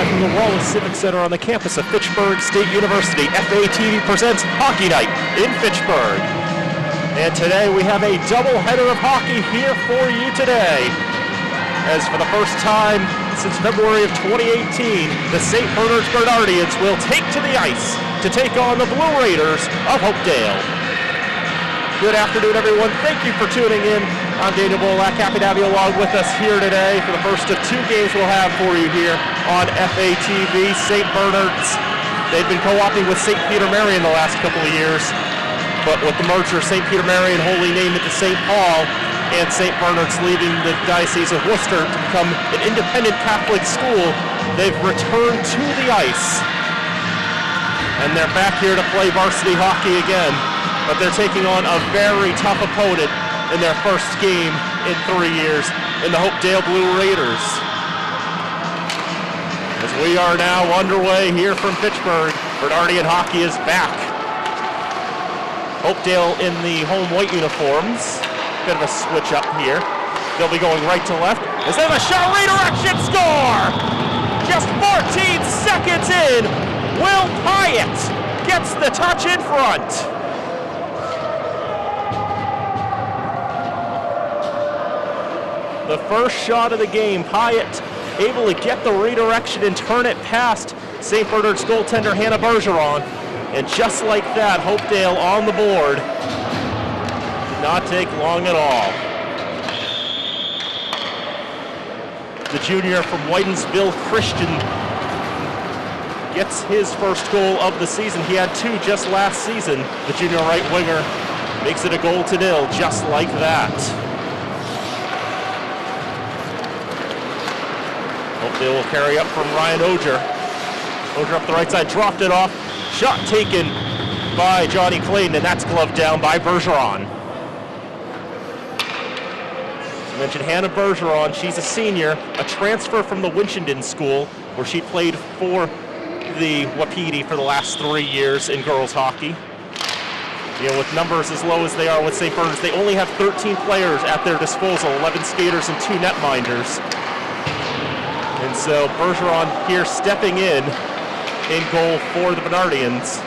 live from the Wallace Civic Center on the campus of Fitchburg State University. FATV presents Hockey Night in Fitchburg. And today we have a doubleheader of hockey here for you today. As for the first time since February of 2018, the St. Bernard's Bernardians will take to the ice to take on the Blue Raiders of Hopedale. Good afternoon, everyone. Thank you for tuning in. I'm Daniel Bolak, happy to have you along with us here today for the first of two games we'll have for you here on FATV. St. Bernard's, they've been co-opting with St. Peter Mary in the last couple of years, but with the merger of St. Peter Mary and Holy Name into St. Paul, and St. Bernard's leaving the Diocese of Worcester to become an independent Catholic school, they've returned to the ice. And they're back here to play varsity hockey again, but they're taking on a very tough opponent in their first game in 3 years in the Hopedale Blue Raiders. As we are now underway here from Fitchburg, Bernardian hockey is back. Hopedale in the home white uniforms. Bit of a switch up here. They'll be going right to left. As they have a shot, redirection, score! Just 14 seconds in, Will Hyatt gets the touch in front. The first shot of the game, Hyatt able to get the redirection and turn it past St. Bernard's goaltender Hannah Bergeron. And just like that, Hopedale on the board. Did not take long at all. The junior from Whitensville Christian gets his first goal of the season. He had two just last season. The junior right winger makes it a 0-0 just like that. They will carry up from Ryan Oger. Oger up the right side, dropped it off. Shot taken by Johnny Clayton, and that's gloved down by Bergeron. As I mentioned, Hannah Bergeron, she's a senior, a transfer from the Winchendon School, where she played for the Wapiti for the last 3 years in girls hockey. You know, with numbers as low as they are with St. Bernard's, they only have 13 players at their disposal, 11 skaters and 2 netminders. And so Bergeron here stepping in goal for the Bernardians.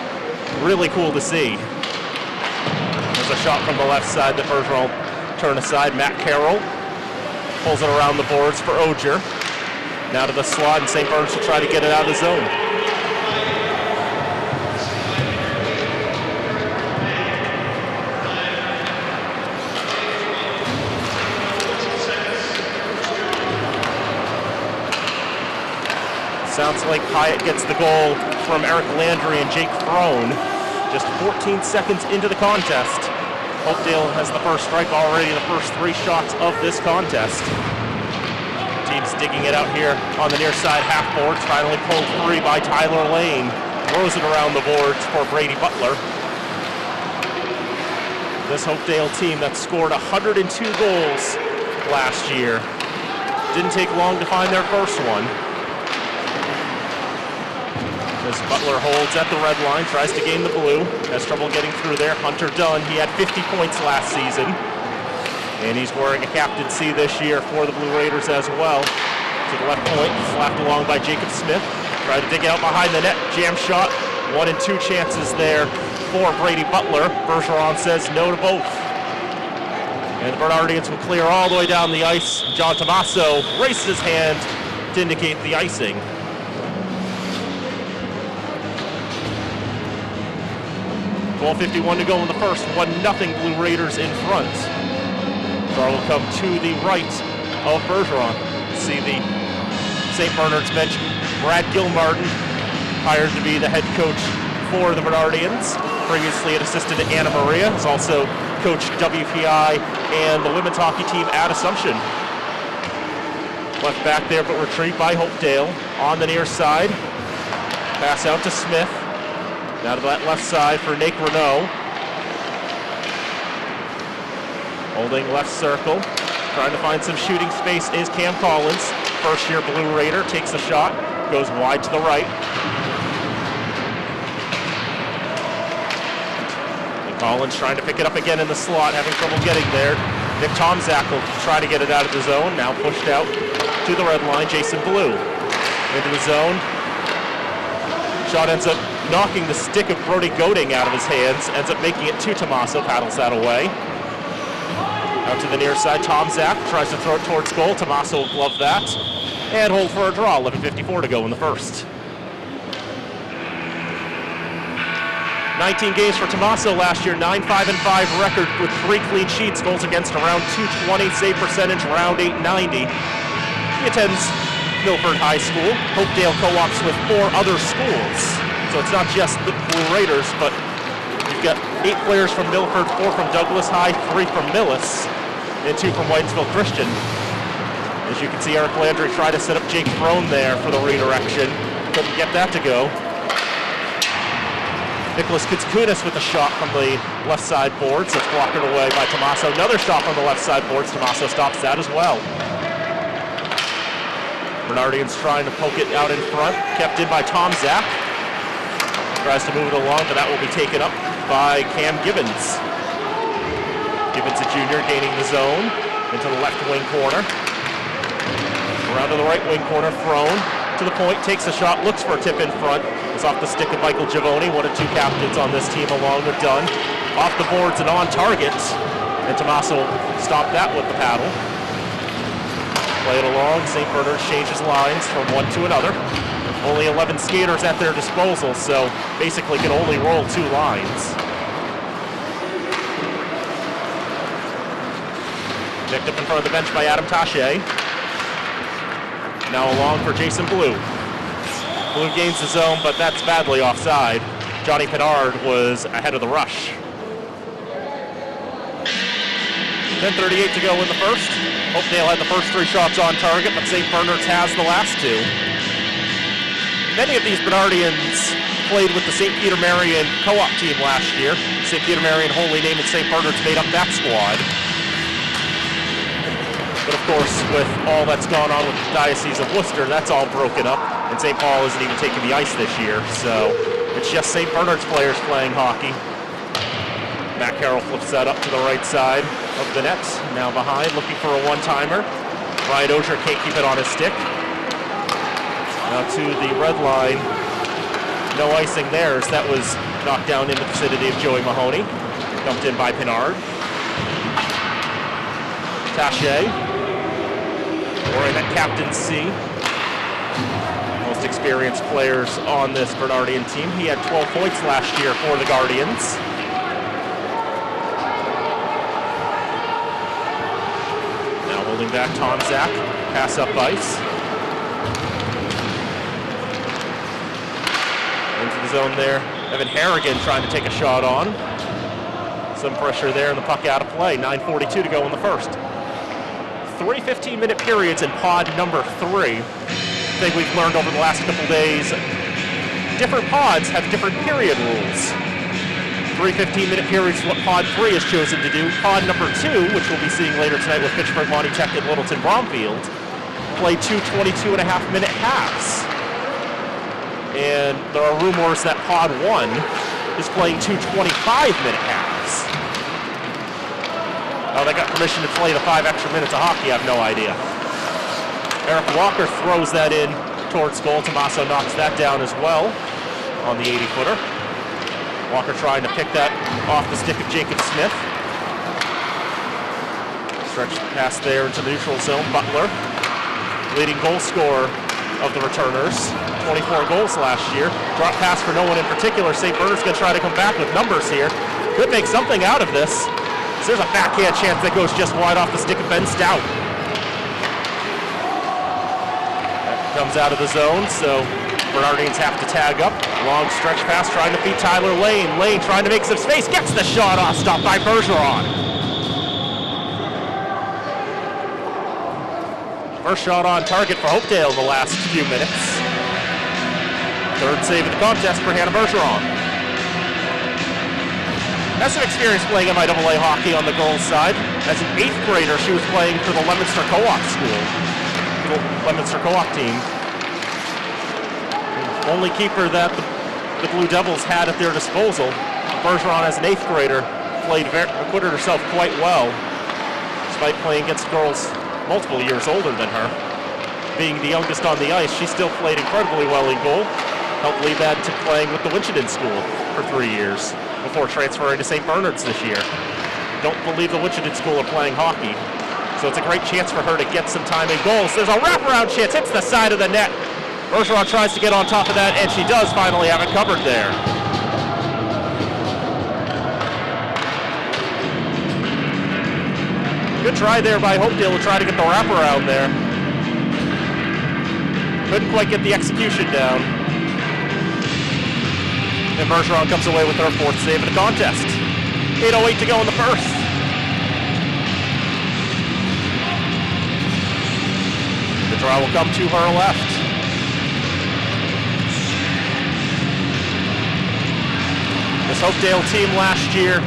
Really cool to see. There's a shot from the left side that Bergeron will turn aside. Matt Carroll pulls it around the boards for Oger. Now to the slot, and St. Bernard's will try to get it out of the zone. Sounds like Hyatt gets the goal from Eric Landry and Jake Throne. Just 14 seconds into the contest. Hopedale has the first strike already, the first 3 shots of this contest. Team's digging it out here on the near side half board. Finally pulled free by Tyler Lane. Throws it around the boards for Brady Butler. This Hopedale team that scored 102 goals last year. Didn't take long to find their first one. As Butler holds at the red line, tries to gain the blue, has trouble getting through there. Hunter Dunn, he had 50 points last season, and he's wearing a captaincy this year for the Blue Raiders as well. To the left point, slapped along by Jacob Smith. Tried to dig out behind the net, jam shot. 1 and 2 chances there for Brady Butler. Bergeron says no to both. And the Bernardians will clear all the way down the ice. John Tomaso raises his hand to indicate the icing. 12:51 to go in the first. 1-0 Blue Raiders in front. Draw will come to the right of Bergeron. See the St. Bernard's bench. Brad Gilmartin, hired to be the head coach for the Bernardians. Previously an assistant at Anna Maria. Has also coached WPI and the women's hockey team at Assumption. Left back there, but retrieved by Hopedale on the near side. Pass out to Smith. Now to that left side for Nate Renault. Holding left circle. Trying to find some shooting space is Cam Collins. First year Blue Raider takes a shot. Goes wide to the right. And Collins trying to pick it up again in the slot. Having trouble getting there. Nick Tomczak will try to get it out of the zone. Now pushed out to the red line, Jason Blue. into the zone. Shot ends up knocking the stick of Brody Goding out of his hands, ends up making it to Tommaso, paddles that away. Out to the near side, Tom Zach tries to throw it towards goal. Tommaso will glove that and hold for a draw. 11:54 to go in the first. 19 games for Tommaso last year, 9-5-5 record with 3 clean sheets, goals against around .220, save percentage around .890. He attends Milford High School, Hopedale co-ops with 4 other schools. So it's not just the Blue Raiders, but you've got 8 players from Milford, 4 from Douglas High, 3 from Millis, and 2 from Whitesville Christian. As you can see, Eric Landry tried to set up Jake Throne there for the redirection. Couldn't get that to go. Nicholas Kitskunis with a shot from the left side boards. That's blocked away by Tommaso. Another shot from the left side boards. Tommaso stops that as well. Bernardians trying to poke it out in front. Kept in by Tom Zach. Tries to move it along, but that will be taken up by Cam Gibbons. Gibbons, a junior, gaining the zone into the left wing corner. Around to the right wing corner, Throne to the point, takes a shot, looks for a tip in front. It's off the stick of Michael Giavoni, one of 2 captains on this team along with Dunn. Off the boards and on target, and Tommaso stopped that with the paddle. Play it along, St. Bernard's changes lines from one to another. Only 11 skaters at their disposal, so basically can only roll 2 lines. Picked up in front of the bench by Adam Taché. Now along for Jason Blue. Blue gains the zone, but that's badly offside. Johnny Pinard was ahead of the rush. 10:38 to go in the first. Hopedale had the first 3 shots on target, but St. Bernard's has the last 2. Many of these Bernardians played with the St. Peter Marion co-op team last year. St. Peter Marion, Holy Name, and St. Bernard's made up that squad. But of course, with all that's gone on with the Diocese of Worcester, that's all broken up, and St. Paul isn't even taking the ice this year, so it's just St. Bernard's players playing hockey. Matt Carroll flips that up to the right side of the net, now behind, looking for a one-timer. Ryan Ogier can't keep it on his stick. Now to the red line, no icing there, as that was knocked down in the vicinity of Joey Mahoney, dumped in by Pinard. Taché, wearing that Captain C. Most experienced players on this Bernardian team. He had 12 points last year for the Guardians. Now holding back Tom Zach, pass up ice. Into the zone there, Evan Harrigan trying to take a shot on. Some pressure there and the puck out of play. 9:42 to go in the first. 3 15-minute periods in pod number 3. I think we've learned over the last couple days, different pods have different period rules. 3 15-minute periods is what pod 3 has chosen to do. Pod number 2, which we'll be seeing later tonight with Fitchburg, Monty Tech, and Littleton Bromfield, play 2 22.5-minute halves. And there are rumors that pod 1 is playing 2 25-minute halves. Oh, they got permission to play the 5 extra minutes of hockey, I have no idea. Eric Walker throws that in towards goal. Tommaso knocks that down as well on the 80-footer. Walker trying to pick that off the stick of Jacob Smith. Stretch pass there into the neutral zone. Butler, leading goal scorer of the returners. 24 goals last year. Drop pass for no one in particular. St. Bernard's going to try to come back with numbers here. Could make something out of this. So there's a backhand chance that goes just wide off the stick of Ben Stout. That comes out of the zone, so Bernardians have to tag up. Long stretch pass trying to feed Tyler Lane. Lane trying to make some space, gets the shot off, stopped by Bergeron. First shot on target for Hopedale in the last few minutes. Third save of the contest for Hannah Bergeron. Has some experience playing MIAA hockey on the girls' side. As an 8th grader, she was playing for the Leominster Co-op school, the Leominster Co-op team. The only keeper that the Blue Devils had at their disposal. Bergeron, as an 8th grader, acquitted herself quite well, despite playing against girls multiple years older than her. being the youngest on the ice, she still played incredibly well in goal. Helped lead that to playing with the Winchendon School for 3 years before transferring to St. Bernard's this year. Don't believe the Winchendon School are playing hockey. So it's a great chance for her to get some time in goals. There's a wraparound chance, hits the side of the net. Bergeron tries to get on top of that, and she does finally have it covered there. Good try there by Hopedale to try to get the wraparound there. Couldn't quite get the execution down. And Bergeron comes away with her 4th save of the contest. 8:08 to go in the first. The draw will come to her left. This Hopedale team last year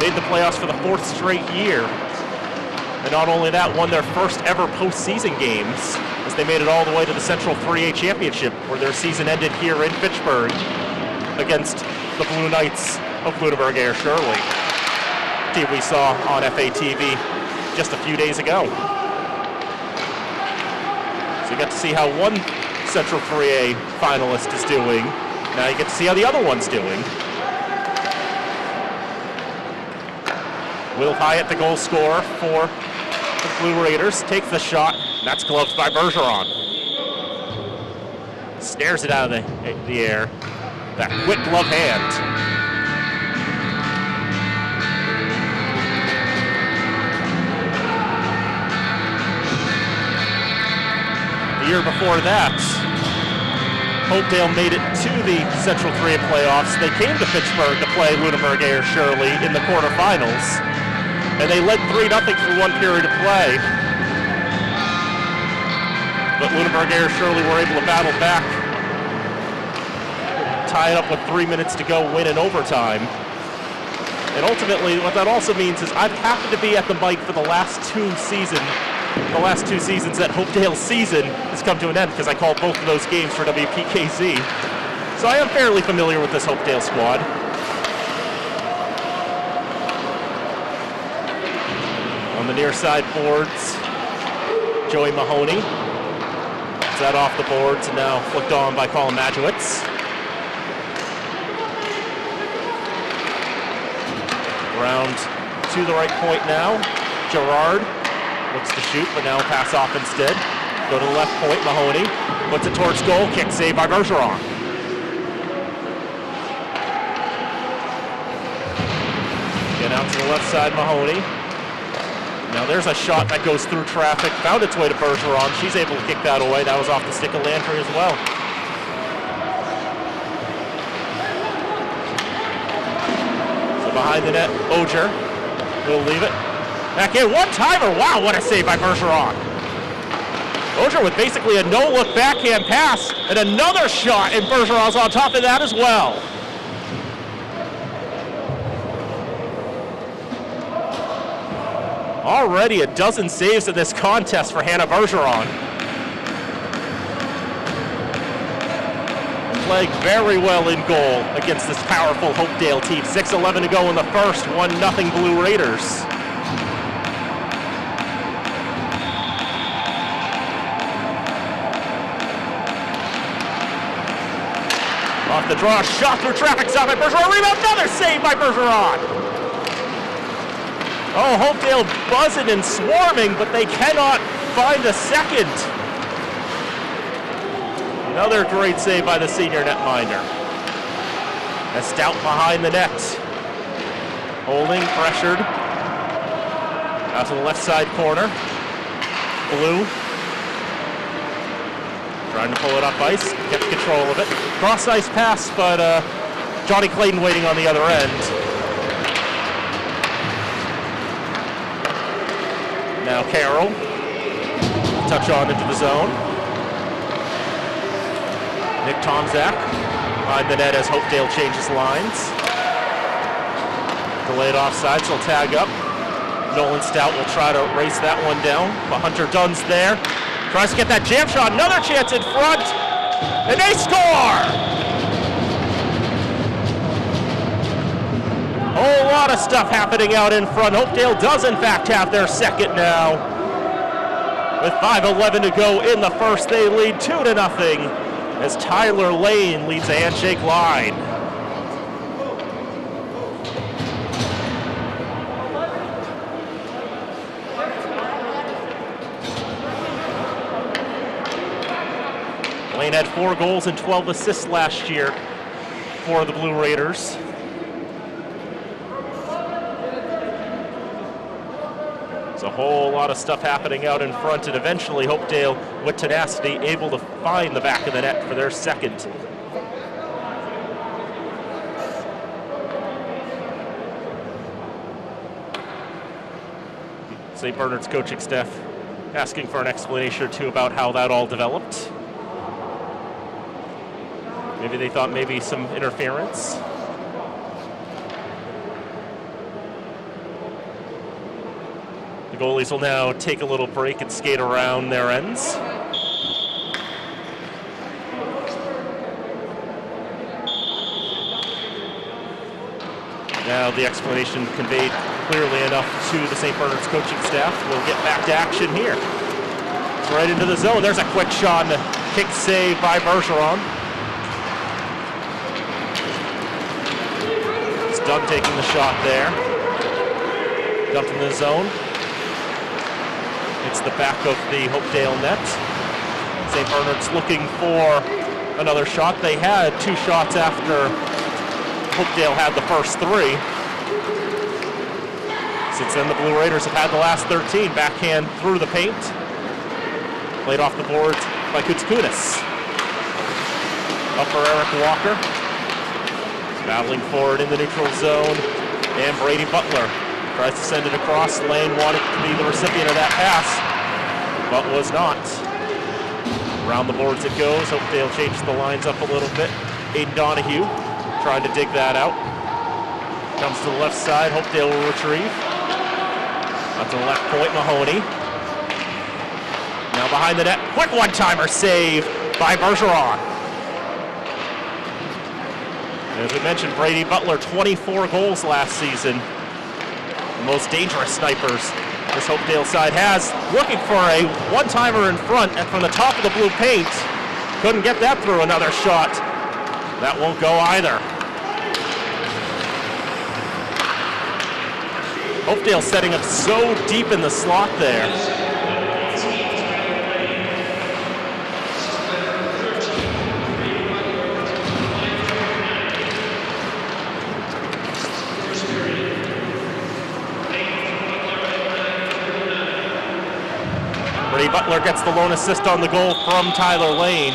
made the playoffs for the 4th straight year. And not only that, won their first ever postseason games as they made it all the way to the Central 3A Championship, where their season ended here in Fitchburg against the Blue Knights of Lunenburg Air Shirley, team we saw on FATV just a few days ago. So you got to see how one Central 3A finalist is doing. Now you get to see how the other one's doing. Will Hyatt, the goal scorer for the Blue Raiders, takes the shot. That's gloved by Bergeron. Snares it out of the air. That quick glove hand. The year before that, Hopedale made it to the Central 3A playoffs. They came to Fitchburg to play Lunenburg Air Shirley in the quarterfinals, and they led 3-0 through one period of play. But Lunenburg Air Shirley were able to battle back, tie it up with 3 minutes to go, win in overtime. And ultimately, what that also means is I've happened to be at the mic for the last two seasons that Hopedale's season has come to an end, because I called both of those games for WPKZ. So I am fairly familiar with this Hopedale squad. On the near side boards, Joey Mahoney. Gets that off the boards and now flicked on by Colin Majewicz. Around to the right point now, Gerard. Looks to shoot, but now pass off instead. Go to the left point, Mahoney. Puts it towards goal, kick save by Bergeron. Get out to the left side, Mahoney. Now there's a shot that goes through traffic, found its way to Bergeron. She's able to kick that away. That was off the stick of Landry as well. So behind the net, Ogier will leave it. Back in, one-timer, wow, what a save by Bergeron. Ogier with basically a no-look backhand pass, and another shot, and Bergeron's on top of that as well. Already a dozen saves in this contest for Hannah Bergeron. Playing very well in goal against this powerful Hopedale team. 6:11 to go in the first, 1-0 Blue Raiders. Off the draw, shot through traffic, stop by Bergeron, rebound, another save by Bergeron. Oh, Hopedale buzzing and swarming, but they cannot find a second. Another great save by the senior netminder. A Stout behind the net. Holding, pressured. Out to the left side corner. Blue. Trying to pull it up ice, kept control of it. Cross ice pass, but Johnny Clayton waiting on the other end. Now Carroll, touch on into the zone. Nick Tomczak behind the net as Hopedale changes lines. Delayed offside, so he'll tag up. Nolan Stout will try to race that one down, but Hunter Dunn's there. Tries to get that jam shot, another chance in front, and they score! Whole lot of stuff happening out in front. Hopedale does in fact have their second now. With 5:11 to go in the first, they lead 2-0 as Tyler Lane leads the handshake line. Lane had 4 goals and 12 assists last year for the Blue Raiders. There's a whole lot of stuff happening out in front, and eventually Hopedale, with tenacity, able to find the back of the net for their second. St. Bernard's coaching staff asking for an explanation or two about how that all developed. Maybe they thought maybe some interference. The goalies will now take a little break and skate around their ends. Now the explanation conveyed clearly enough to the St. Bernard's coaching staff. We'll get back to action here. It's right into the zone. There's a quick shot and a kick save by Bergeron. It's Doug taking the shot there. Dumped in the zone. It's the back of the Hopedale net. St. Bernard's looking for another shot. They had 2 shots after Hopedale had the first 3. Since then, the Blue Raiders have had the last 13. Backhand through the paint. Played off the boards by Kutskunis. Up for Eric Walker. Battling forward in the neutral zone. And Brady Butler tries to send it across. Lane wanted to be the recipient of that pass, but was not. Around the boards it goes. Hopedale changed the lines up a little bit. Aiden Donahue trying to dig that out. Comes to the left side. Hopedale will retrieve. Up to the left point, Mahoney. Now behind the net. Quick one-timer save by Bergeron. As we mentioned, Brady Butler, 24 goals last season. The most dangerous snipers this Hopedale side has. Looking for a one-timer in front and from the top of the blue paint. Couldn't get that through. Another shot. That won't go either. Hopedale setting up so deep in the slot there. Brady Butler gets the lone assist on the goal from Tyler Lane.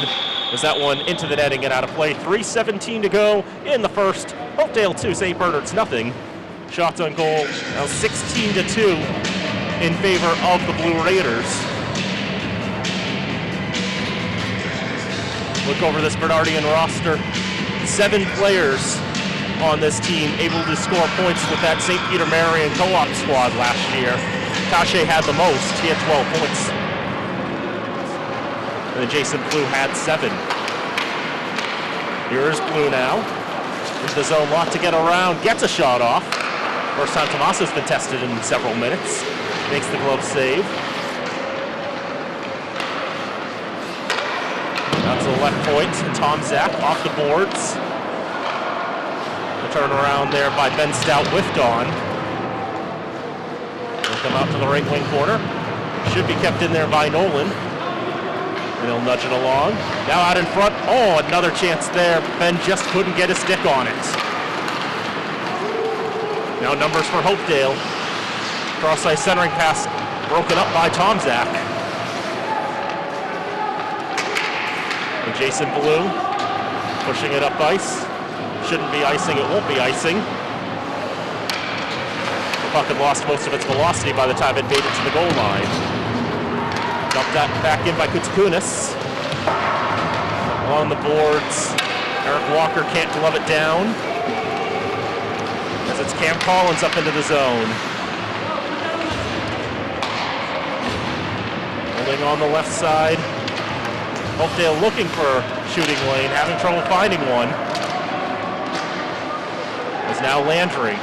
Is that one into the netting and out of play. 3:17 to go in the first. Hopedale 2, St. Bernard's nothing. Shots on goal now 16-2 in favor of the Blue Raiders. Look over this Bernardian roster. 7 players on this team able to score points with that St. Peter Marion co-op squad last year. Taché had the most. He had 12 points. And then Jason Blue had 7. Here's Blue now. Into the zone, lot to get around. Gets a shot off. First time Tomaso's been tested in several minutes. Makes the glove save. Out to the left point. And Tom Zach off the boards. The turnaround there by Ben Stout with Dawn. He'll come out to the right wing corner. Should be kept in there by Nolan. And he'll nudge it along. Now out in front. Oh, another chance there. Ben just couldn't get his stick on it. Now numbers for Hopedale. Cross-ice centering pass broken up by Tom Zach. And Jason Blue pushing it up ice. Shouldn't be icing, it won't be icing. The puck had lost most of its velocity by the time it made it to the goal line. Dumped that back in by Kutskunis. Along the boards, Eric Walker can't glove it down. As it's Cam Collins up into the zone. Holding on the left side. Hopedale looking for shooting lane, having trouble finding one. Is now Landry.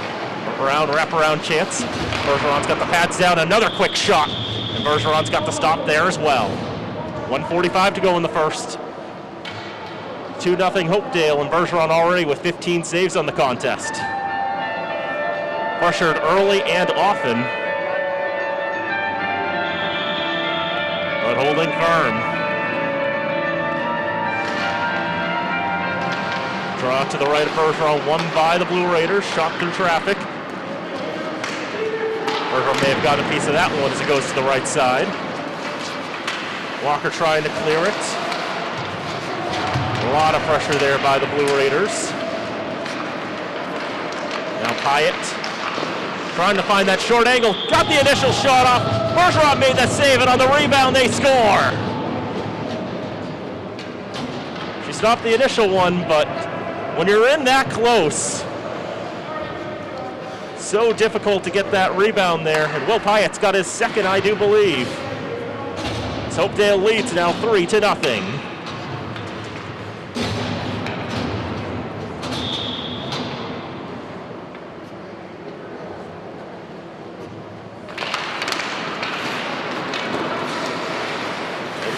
Wrap around chance. Bergeron's got the pads down. Another quick shot And Bergeron's got the stop there as well. 1:45 to go in the first. 2-0 Hopedale, and Bergeron already with 15 saves on the contest. Pressured early and often, but holding firm. Draw to the right of Bergeron, won by the Blue Raiders, shot through traffic. Bergeron may have got a piece of that one as it goes to the right side. Walker trying to clear it. A lot of pressure there by the Blue Raiders. Now Pyatt trying to find that short angle. Got the initial shot off. Bergeron made that save, and on the rebound they score. She stopped the initial one, but when you're in that close, so difficult to get that rebound there. And Will Pyatt's got his second, I do believe. So Hopedale leads now 3-0.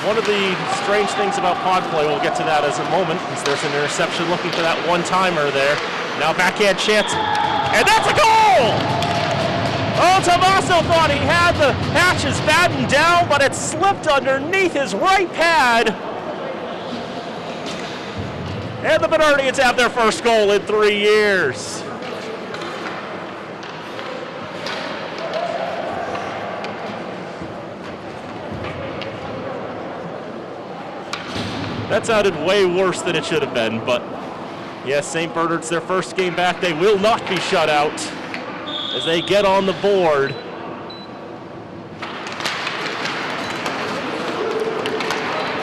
One of the strange things about pod play, we'll get to that as a moment, is there's an interception looking for that one-timer there. Now backhand chance, and that's a goal! Oh, Tommaso thought he had the hatches battened down, but it slipped underneath his right pad. And the Bernardians have their first goal in 3 years. That sounded way worse than it should have been, but yes, St. Bernard's their first game back. They will not be shut out as they get on the board.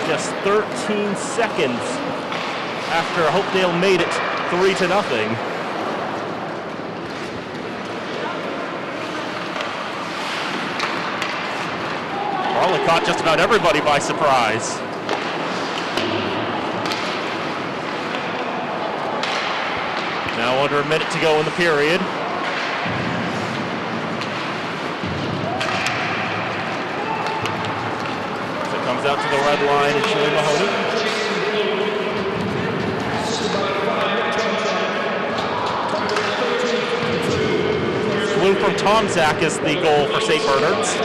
Just 13 seconds after Hopedale made it 3-0. Probably caught just about everybody by surprise. Now under a minute to go in the period. So it comes out to the red line and Shirley Mahoney. Blue from Tom Zach is the goal for St. Bernard's.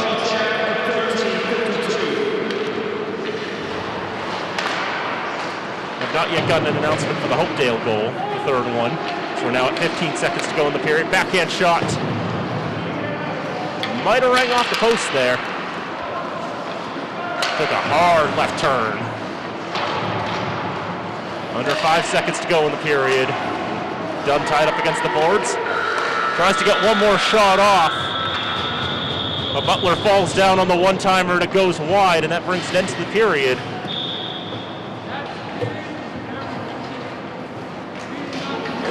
I've not yet gotten an announcement for the Hopedale goal, the third one. So we're now at 15 seconds to go in the period. Backhand shot. Might have rang off the post there. Took a hard left turn. Under 5 seconds to go in the period. Dunn tied up against the boards. Tries to get one more shot off. But Butler falls down on the one-timer and it goes wide, and that brings an end to the period.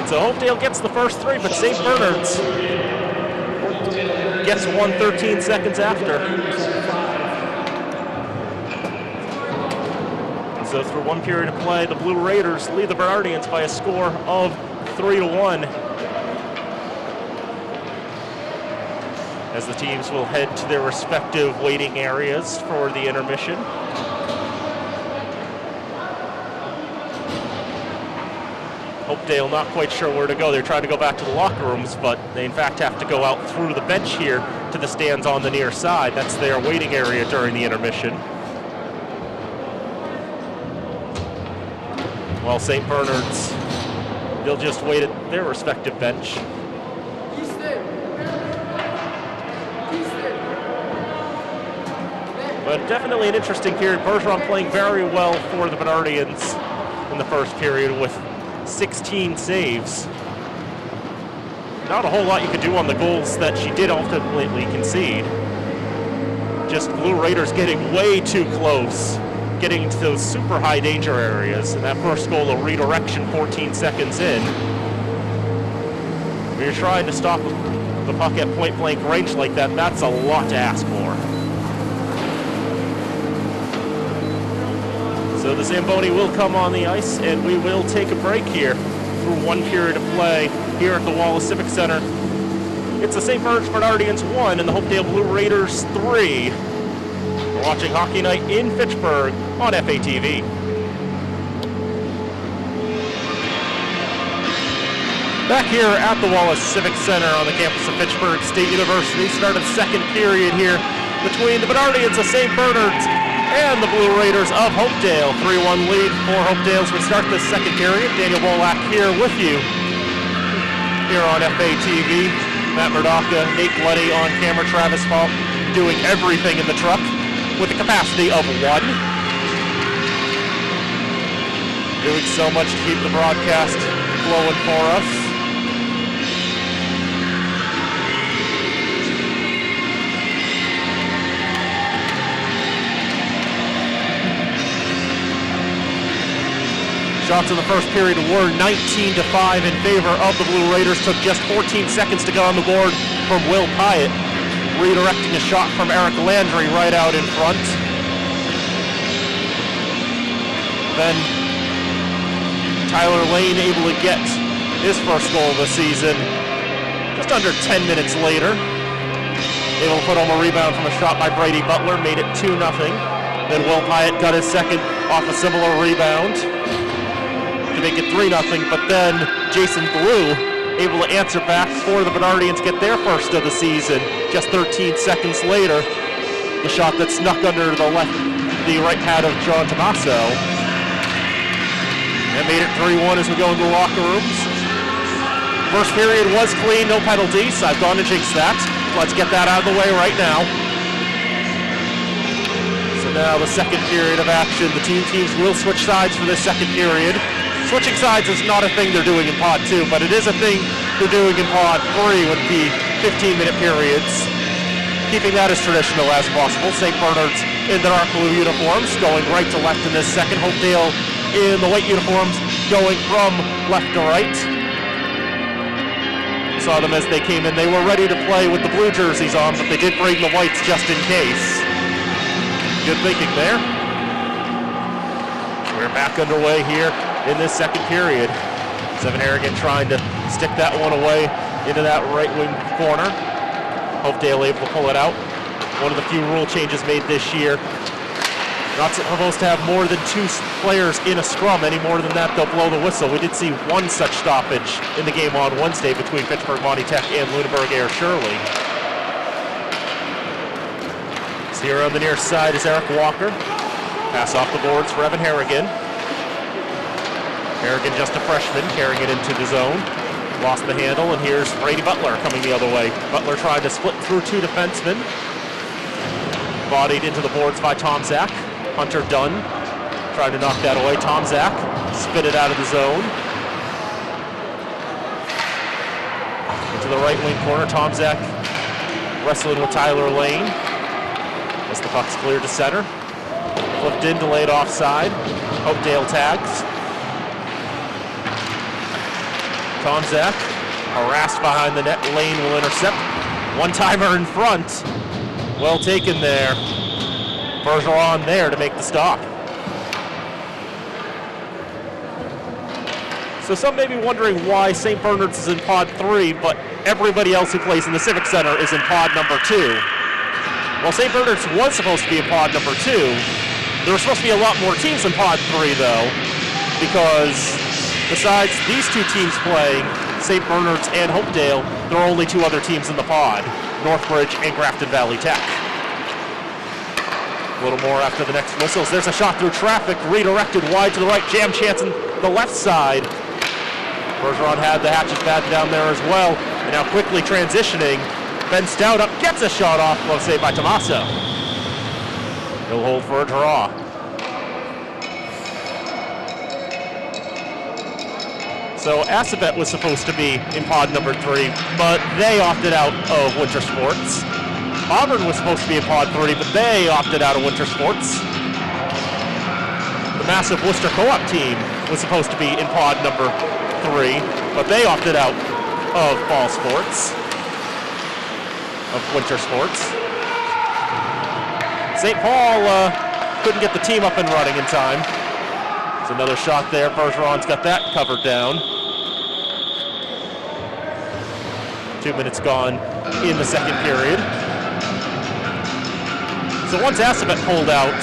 So Hopedale gets the first three, but St. Bernard's gets one 13 seconds after. So through one period of play, the Blue Raiders lead the Bernardians by a score of 3-1. As the teams will head to their respective waiting areas for the intermission. Hopedale not quite sure where to go. They're trying to go back to the locker rooms, but they in fact have to go out through the bench here to the stands on the near side. That's their waiting area during the intermission. While St. Bernard's, they'll just wait at their respective bench. But definitely an interesting period. Bergeron playing very well for the Bernardians in the first period with 16 saves. Not a whole lot you could do on the goals that she did ultimately concede. Just Blue Raiders getting way too close, getting into those super high danger areas. And that first goal, a redirection 14 seconds in. When you're trying to stop the puck at point blank range like that, that's a lot to ask for. So the Zamboni will come on the ice, and we will take a break here through one period of play here at the Wallace Civic Center. It's the St. Bernard's Bernardians 1 and the Hopedale Blue Raiders 3. watching Hockey Night in Fitchburg on FATV. Back here at the Wallace Civic Center on the campus of Fitchburg State University, started second period here between the Bernardians of St. Bernard's and the Blue Raiders of Hopedale. 3-1 lead for Hopedale as we start this second period. Daniel Bolak here with you here on FATV. Matt Murdocca, Nate Bloody on camera, Travis Falk doing everything in the truck with a capacity of 1. Doing so much to keep the broadcast flowing for us. Shots in the first period were 19-5 in favor of the Blue Raiders. Took just 14 seconds to go on the board from Will Pyatt, redirecting a shot from Eric Landry right out in front. Then Tyler Lane able to get his first goal of the season just under 10 minutes later. Able to put home a rebound from a shot by Brady Butler, made it 2-0. Then Will Pyatt got his second off a similar rebound to make it 3-0, but then Jason Blue able to answer back before the Bernardians get their first of the season. Just 13 seconds later, the shot that snuck under the right pad of John Tommaso. And made it 3-1 as we go into the locker rooms. First period was clean, no penalties. I've gone to jinx that. Let's get that out of the way right now. So now the second period of action. The two teams will switch sides for this second period. Switching sides is not a thing they're doing in Pod 2, but it is a thing they're doing in Pod 3 with the 15-minute periods. Keeping that as traditional as possible. St. Bernard's in their dark blue uniforms, going right to left in this second. Hopedale in the white uniforms, going from left to right. Saw them as they came in. They were ready to play with the blue jerseys on, but they did bring the whites just in case. Good thinking there. We're back underway here in this second period. Seven Harrigan trying to stick that one away into that right wing corner. Hopedale able to pull it out. One of the few rule changes made this year. Not supposed to have more than 2 players in a scrum. Any more than that, they'll blow the whistle. We did see one such stoppage in the game on Wednesday between Fitchburg Monty Tech and Lunenburg Air Shirley. So here on the near side is Eric Walker. Pass off the boards for Evan Harrigan. Harrigan, just a freshman, carrying it into the zone. Lost the handle, and here's Brady Butler coming the other way. Butler tried to split through 2 defensemen. Bodied into the boards by Tom Zach. Hunter Dunn tried to knock that away. Tom Zach spit it out of the zone. Into the right wing corner, Tom Zach wrestling with Tyler Lane. As the puck's cleared to center. Flipped in, delayed offside. Hopedale tags. Tom Zach harassed behind the net. Lane will intercept. One-timer in front. Well taken there. Bergeron there to make the stop. So some may be wondering why St. Bernard's is in Pod 3, but everybody else who plays in the Civic Center is in Pod number 2. Well, St. Bernard's was supposed to be in Pod number 2. There were supposed to be a lot more teams in Pod 3, though, because besides these 2 teams playing, St. Bernard's and Hopedale, there are only 2 other teams in the pod, Northbridge and Grafton Valley Tech. A little more after the next whistles. There's a shot through traffic, redirected wide to the right, jam chance on the left side. Bergeron had the hatches batted down there as well, and now quickly transitioning. Ben Stout up, gets a shot off, well saved by Tommaso. He'll hold for a draw. So Assabet was supposed to be in pod number 3, but they opted out of winter sports. Auburn was supposed to be in pod 3, but they opted out of winter sports. The massive Worcester Co-op team was supposed to be in pod number 3, but they opted out of fall sports, of winter sports. St. Paul couldn't get the team up and running in time. There's another shot there. Bergeron's got that covered down. 2 minutes gone in the second period. So once Assabet pulled out,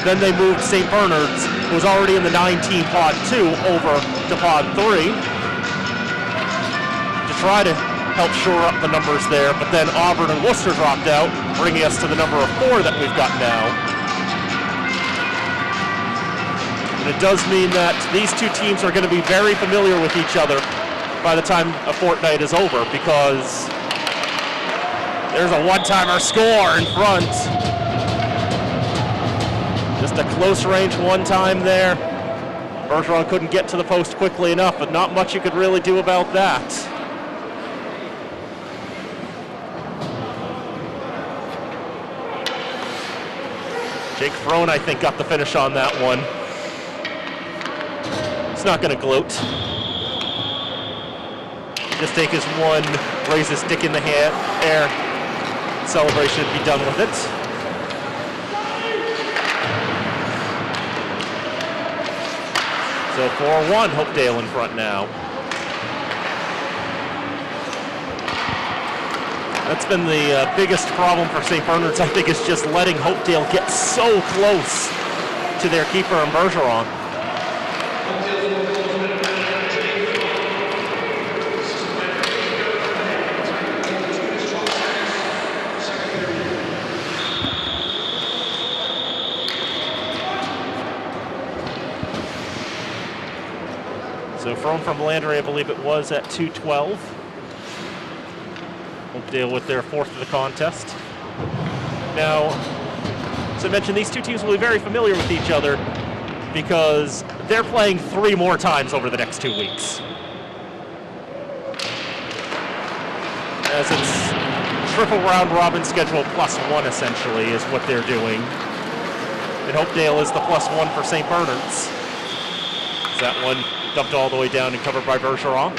then they moved St. Bernard's, who was already in the 9-team Pod 2, over to Pod 3 to try to help shore up the numbers there, but then Auburn and Worcester dropped out, bringing us to the number of 4 that we've got now. And it does mean that these two teams are going to be very familiar with each other by the time a fortnight is over, because there's a one-timer score in front. Just a close range one-time there. Bergeron couldn't get to the post quickly enough, but not much you could really do about that. Jake Frone, I think, got the finish on that one. He's not going to gloat. Just take his one, raise his stick in the air. Celebration, be done with it. So 4-1, Hopedale in front now. That's been the biggest problem for St. Bernard's, I think, is just letting Hopedale get so close to their keeper and Bergeron. So from Landry, I believe it was at 2:12. Hopedale with their 4th of the contest. Now, as I mentioned, these two teams will be very familiar with each other because they're playing 3 more times over the next 2 weeks. As it's triple round robin schedule +1 essentially is what they're doing. And Hopedale is the +1 for St. Bernard's. Is that one dumped all the way down and covered by Bergeron?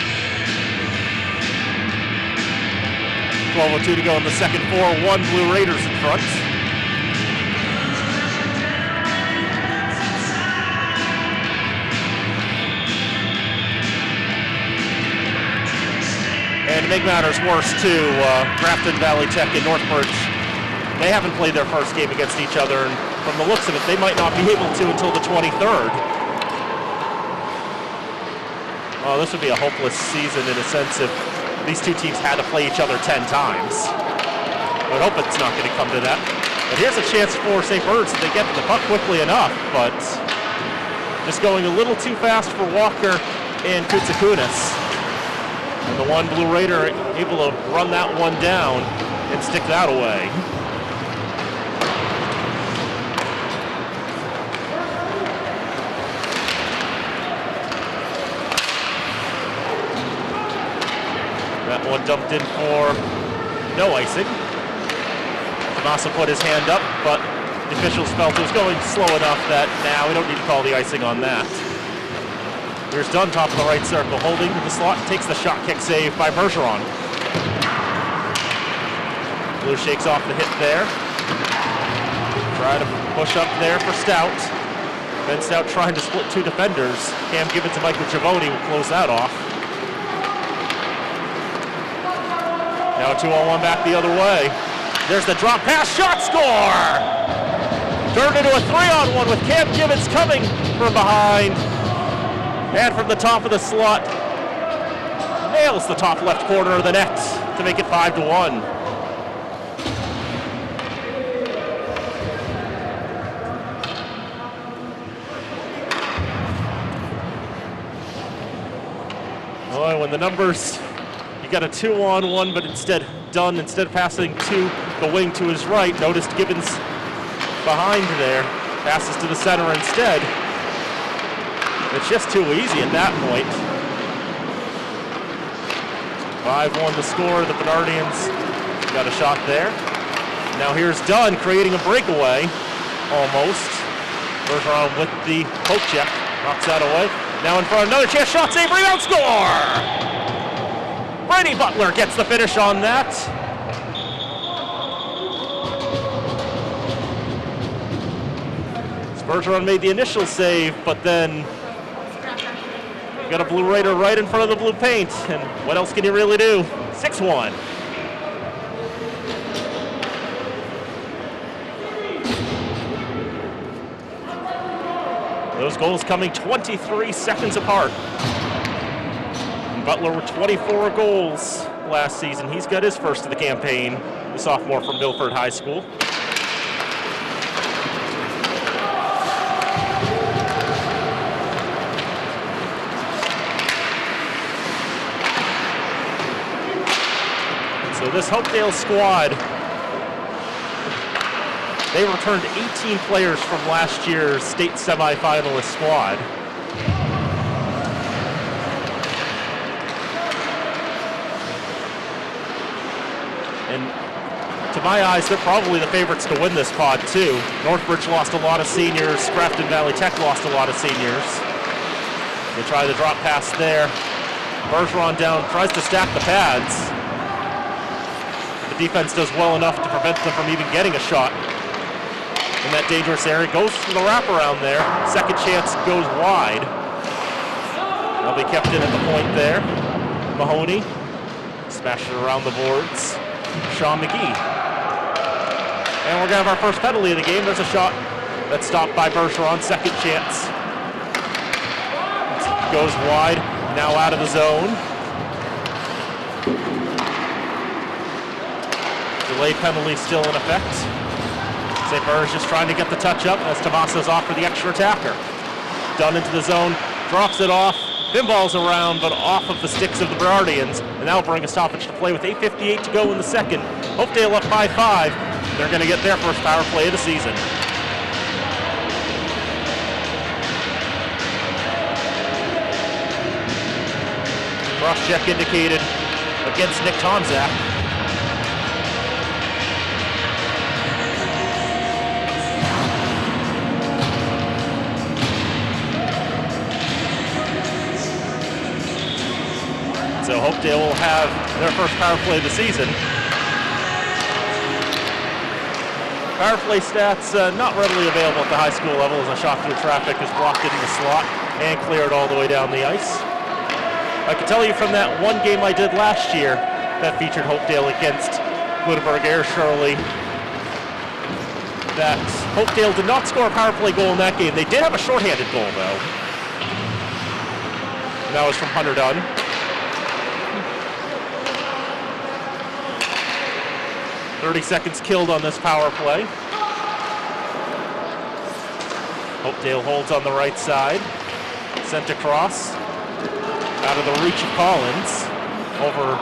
12:02 to go in the second. 4-1 Blue Raiders in front. And to make matters worse too, Grafton, Valley Tech, and Northbridge, they haven't played their first game against each other, and from the looks of it, they might not be able to until the 23rd. Well, this would be a hopeless season in a sense if these two teams had to play each other 10 times. I would hope it's not going to come to that. But here's a chance for St. Bernard's if they get to the puck quickly enough, but just going a little too fast for Walker and Kutsakunis. And the one Blue Raider able to run that one down and stick that away. That one dumped in for no icing. Tomasa put his hand up, but the officials felt it was going slow enough that now we don't need to call the icing on that. Here's Dunn, top of the right circle, holding the slot, takes the shot kick save by Bergeron. Blue shakes off the hit there. Try to push up there for Stout. Ben Stout trying to split 2 defenders. Cam Gibbons and Michael Giavoni will close that off. Now 2-on-1 back the other way. There's the drop pass, shot, score! Turned into a 3-on-1 with Cam Gibbons coming from behind. And from the top of the slot, nails the top left corner of the net to make it 5-1. Boy, when the numbers, you got a 2-on-1, but instead of passing to the wing to his right, noticed Gibbons behind there, passes to the center instead. It's just too easy at that point. 5-1 the score. The Bernardians got a shot there. Now here's Dunn creating a breakaway, almost. Bergeron with the poke check, knocks that away. Now in front, another chance, shot, save, rebound, score! Brady Butler gets the finish on that. Bergeron made the initial save, but then got a Blue Raider right in front of the blue paint, and what else can you really do? 6-1. Those goals coming 23 seconds apart. And Butler with 24 goals last season. He's got his first of the campaign, the sophomore from Milford High School. So this Hopedale squad, they returned 18 players from last year's state semifinalist squad. And to my eyes, they're probably the favorites to win this pod too. Northbridge lost a lot of seniors. Grafton Valley Tech lost a lot of seniors. They try the drop pass there. Bergeron down, tries to stack the pads. The defense does well enough to prevent them from even getting a shot in that dangerous area. Goes for the wraparound there. Second chance goes wide. They'll be kept in at the point there. Mahoney smashed it around the boards. Sean McGee. And we're going to have our first penalty of the game. There's a shot that's stopped by Bergeron. Second chance. Goes wide. Now out of the zone. Delay penalty still in effect. St. Burr's just trying to get the touch up as Tomaso's off for the extra attacker. Dunn into the zone, drops it off, pinballs around, but off of the sticks of the Berardians, and that'll bring a stoppage to play with 8:58 to go in the second. Hopedale up by 5. They're going to get their first power play of the season. Cross-check indicated against Nick Tomzak. So Hopedale will have their first power play of the season. Power play stats not readily available at the high school level as a shot through traffic is blocked into the slot and cleared all the way down the ice. I can tell you from that one game I did last year that featured Hopedale against Lunenburg Air Shirley that Hopedale did not score a power play goal in that game. They did have a shorthanded goal though. And that was from Hunter Dunn. .30 seconds killed on this power play. Hopedale holds on the right side. Sent across. Out of the reach of Collins. Over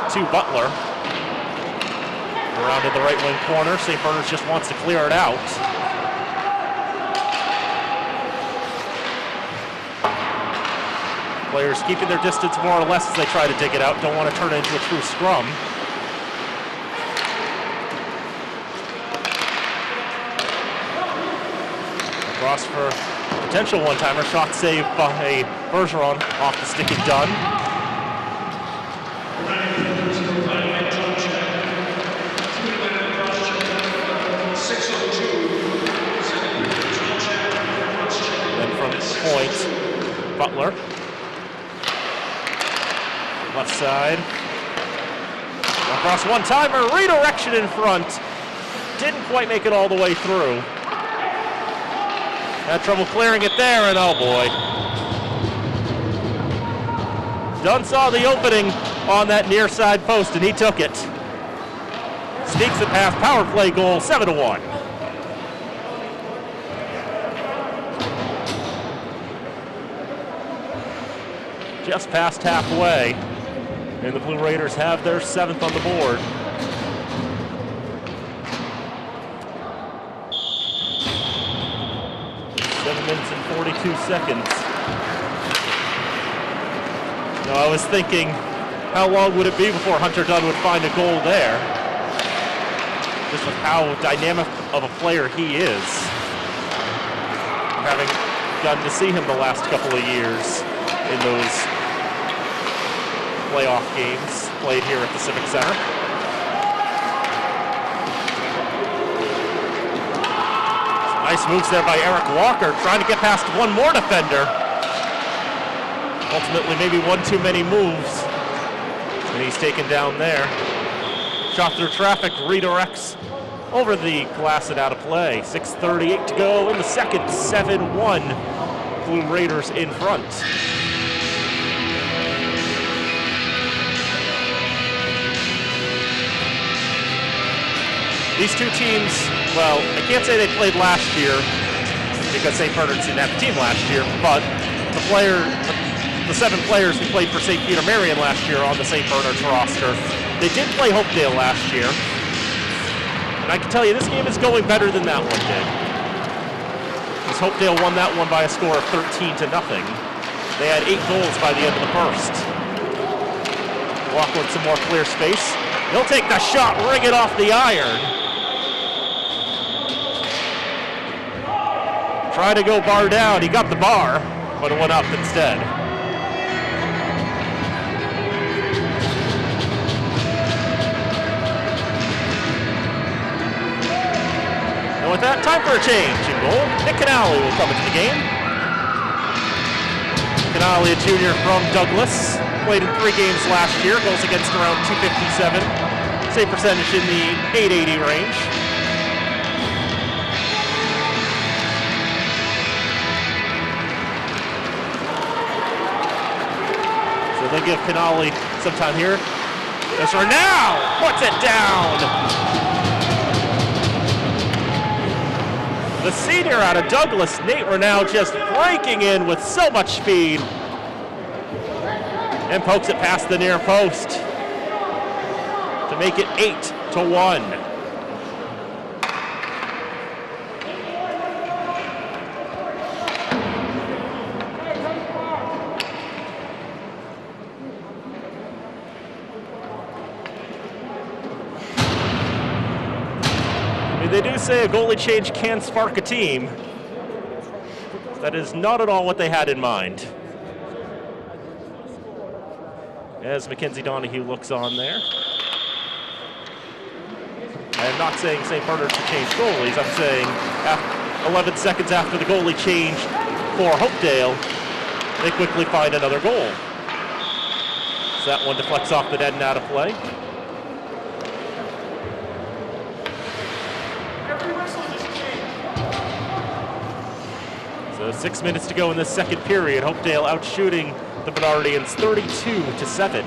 to Butler. Around in the right wing corner. St. Bernard's just wants to clear it out. Players keeping their distance more or less as they try to dig it out. Don't want to turn it into a true scrum. Cross for potential one-timer. Shot saved by Bergeron off the stick of Dunn. Then from point, Butler. Left side. Across one-timer. Redirection in front. Didn't quite make it all the way through. Had trouble clearing it there, and oh boy. Dunn saw the opening on that near side post, and he took it. Sneaks it past, power play goal, 7-1. Just past halfway, and the Blue Raiders have their 7th on the board. Minutes and 42 seconds. Now I was thinking, how long would it be before Hunter Dunn would find a goal there? Just with how dynamic of a player he is. Having gotten to see him the last couple of years in those playoff games played here at the Civic Center. Nice moves there by Eric Walker, trying to get past one more defender. Ultimately, maybe one too many moves. And he's taken down there. Shot through traffic, redirects over the glass and out of play. 6:38 to go in the second, 7-1. Blue Raiders in front. These two teams, well, I can't say they played last year because St. Bernard's didn't have a team last year, but the 7 players who played for St. Peter Marion last year on the St. Bernard's roster, they did play Hopedale last year. And I can tell you this game is going better than that one did. Because Hopedale won that one by a score of 13-0. They had 8 goals by the end of the first. Walk with some more clear space. He'll take the shot, ring it off the iron. Try to go bar down, he got the bar, but it went up instead. And with that, time for a change. In goal, Nick Canale will come into the game. Canale, a junior from Douglas, played in 3 games last year, goals against around .257, save percentage in the .880 range. So they give Canale some time here. This one now puts it down. The senior out of Douglas, Nate Renau, just breaking in with so much speed and pokes it past the near post to make it 8-1. They do say a goalie change can spark a team. That is not at all what they had in mind. As Mackenzie Donahue looks on there. I am not saying St. Bernard's should change goalies. I'm saying 11 seconds after the goalie changed for Hopedale, they quickly find another goal. So that one deflects off the net and out of play. So 6 minutes to go in the second period. Hopedale outshooting the Bernardians 32-7.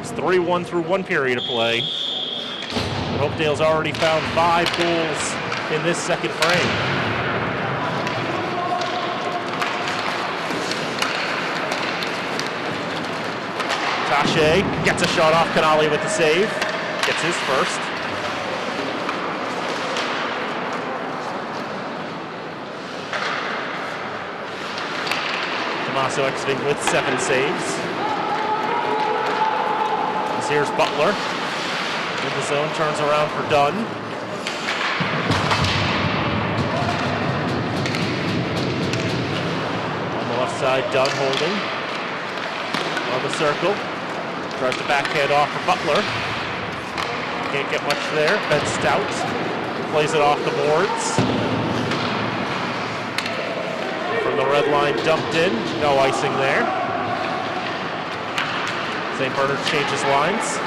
It's 3-1 through 1 period of play. But Hopedale's already found 5 goals in this second frame. Taché gets a shot off Canale with the save. Gets his first. Tomaso exiting with 7 saves. Here's Butler. In the zone, turns around for Dunn. On the left side, Dunn holding. On the circle. Tries to backhand off for Butler. Can't get much there. Ben Stout plays it off the boards. From the red line, dumped in. No icing there. St. Bernard changes lines.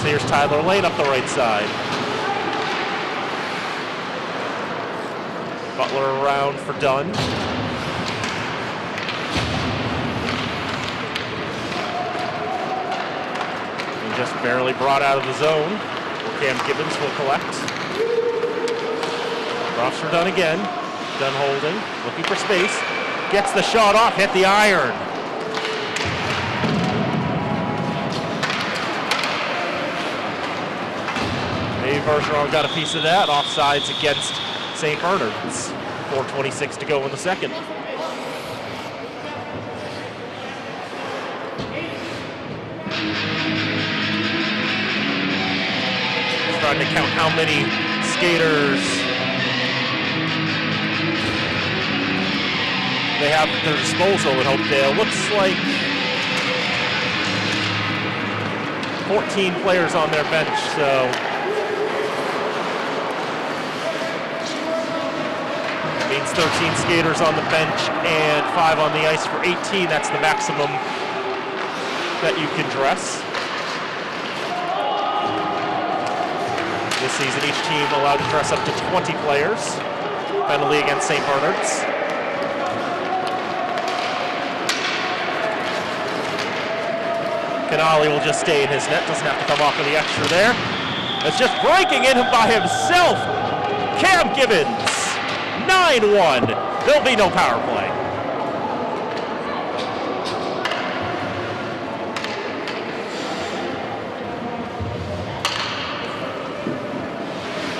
So here's Tyler Lane up the right side. Butler around for Dunn. And just barely brought out of the zone. Cam Gibbons will collect. Drops for Dunn again. Dunn holding, looking for space. Gets the shot off, hit the iron. Maybe Bergeron got a piece of that. Offsides against St. Bernard's. 4:26 to go in the second. Just trying to count how many skaters they have at their disposal at Hopedale. Looks like 14 players on their bench, so means 13 skaters on the bench and 5 on the ice for 18. That's the maximum that you can dress. This season. Each team allowed to dress up to 20 players. Penalty against St. Bernard's. Canali will just stay in his net. Doesn't have to come off with the extra there. It's just breaking in by himself. Cam Gibbons, 9-1. There'll be no power play.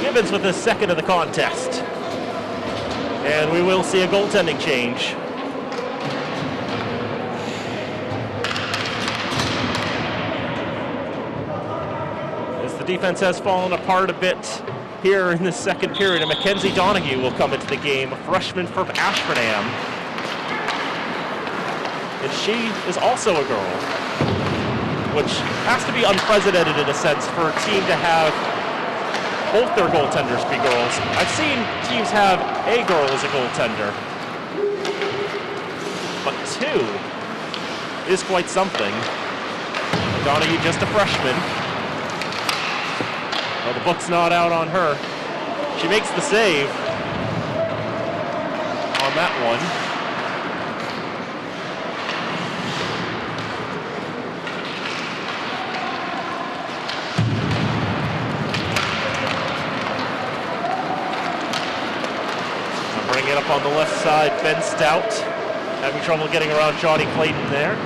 Gibbons with his second of the contest. And we will see a goaltending change. As the defense has fallen apart a bit here in the second period, and Mackenzie Donahue will come into the game, a freshman from Ashburnham. And she is also a girl, which has to be unprecedented in a sense for a team to have both their goaltenders be girls. I've seen teams have a girl as a goaltender, but two is quite something. Donahue just a freshman. Well, the book's not out on her. She makes the save on that one. Bringing it up on the left side, Ben Stout having trouble getting around Johnny Clayton there.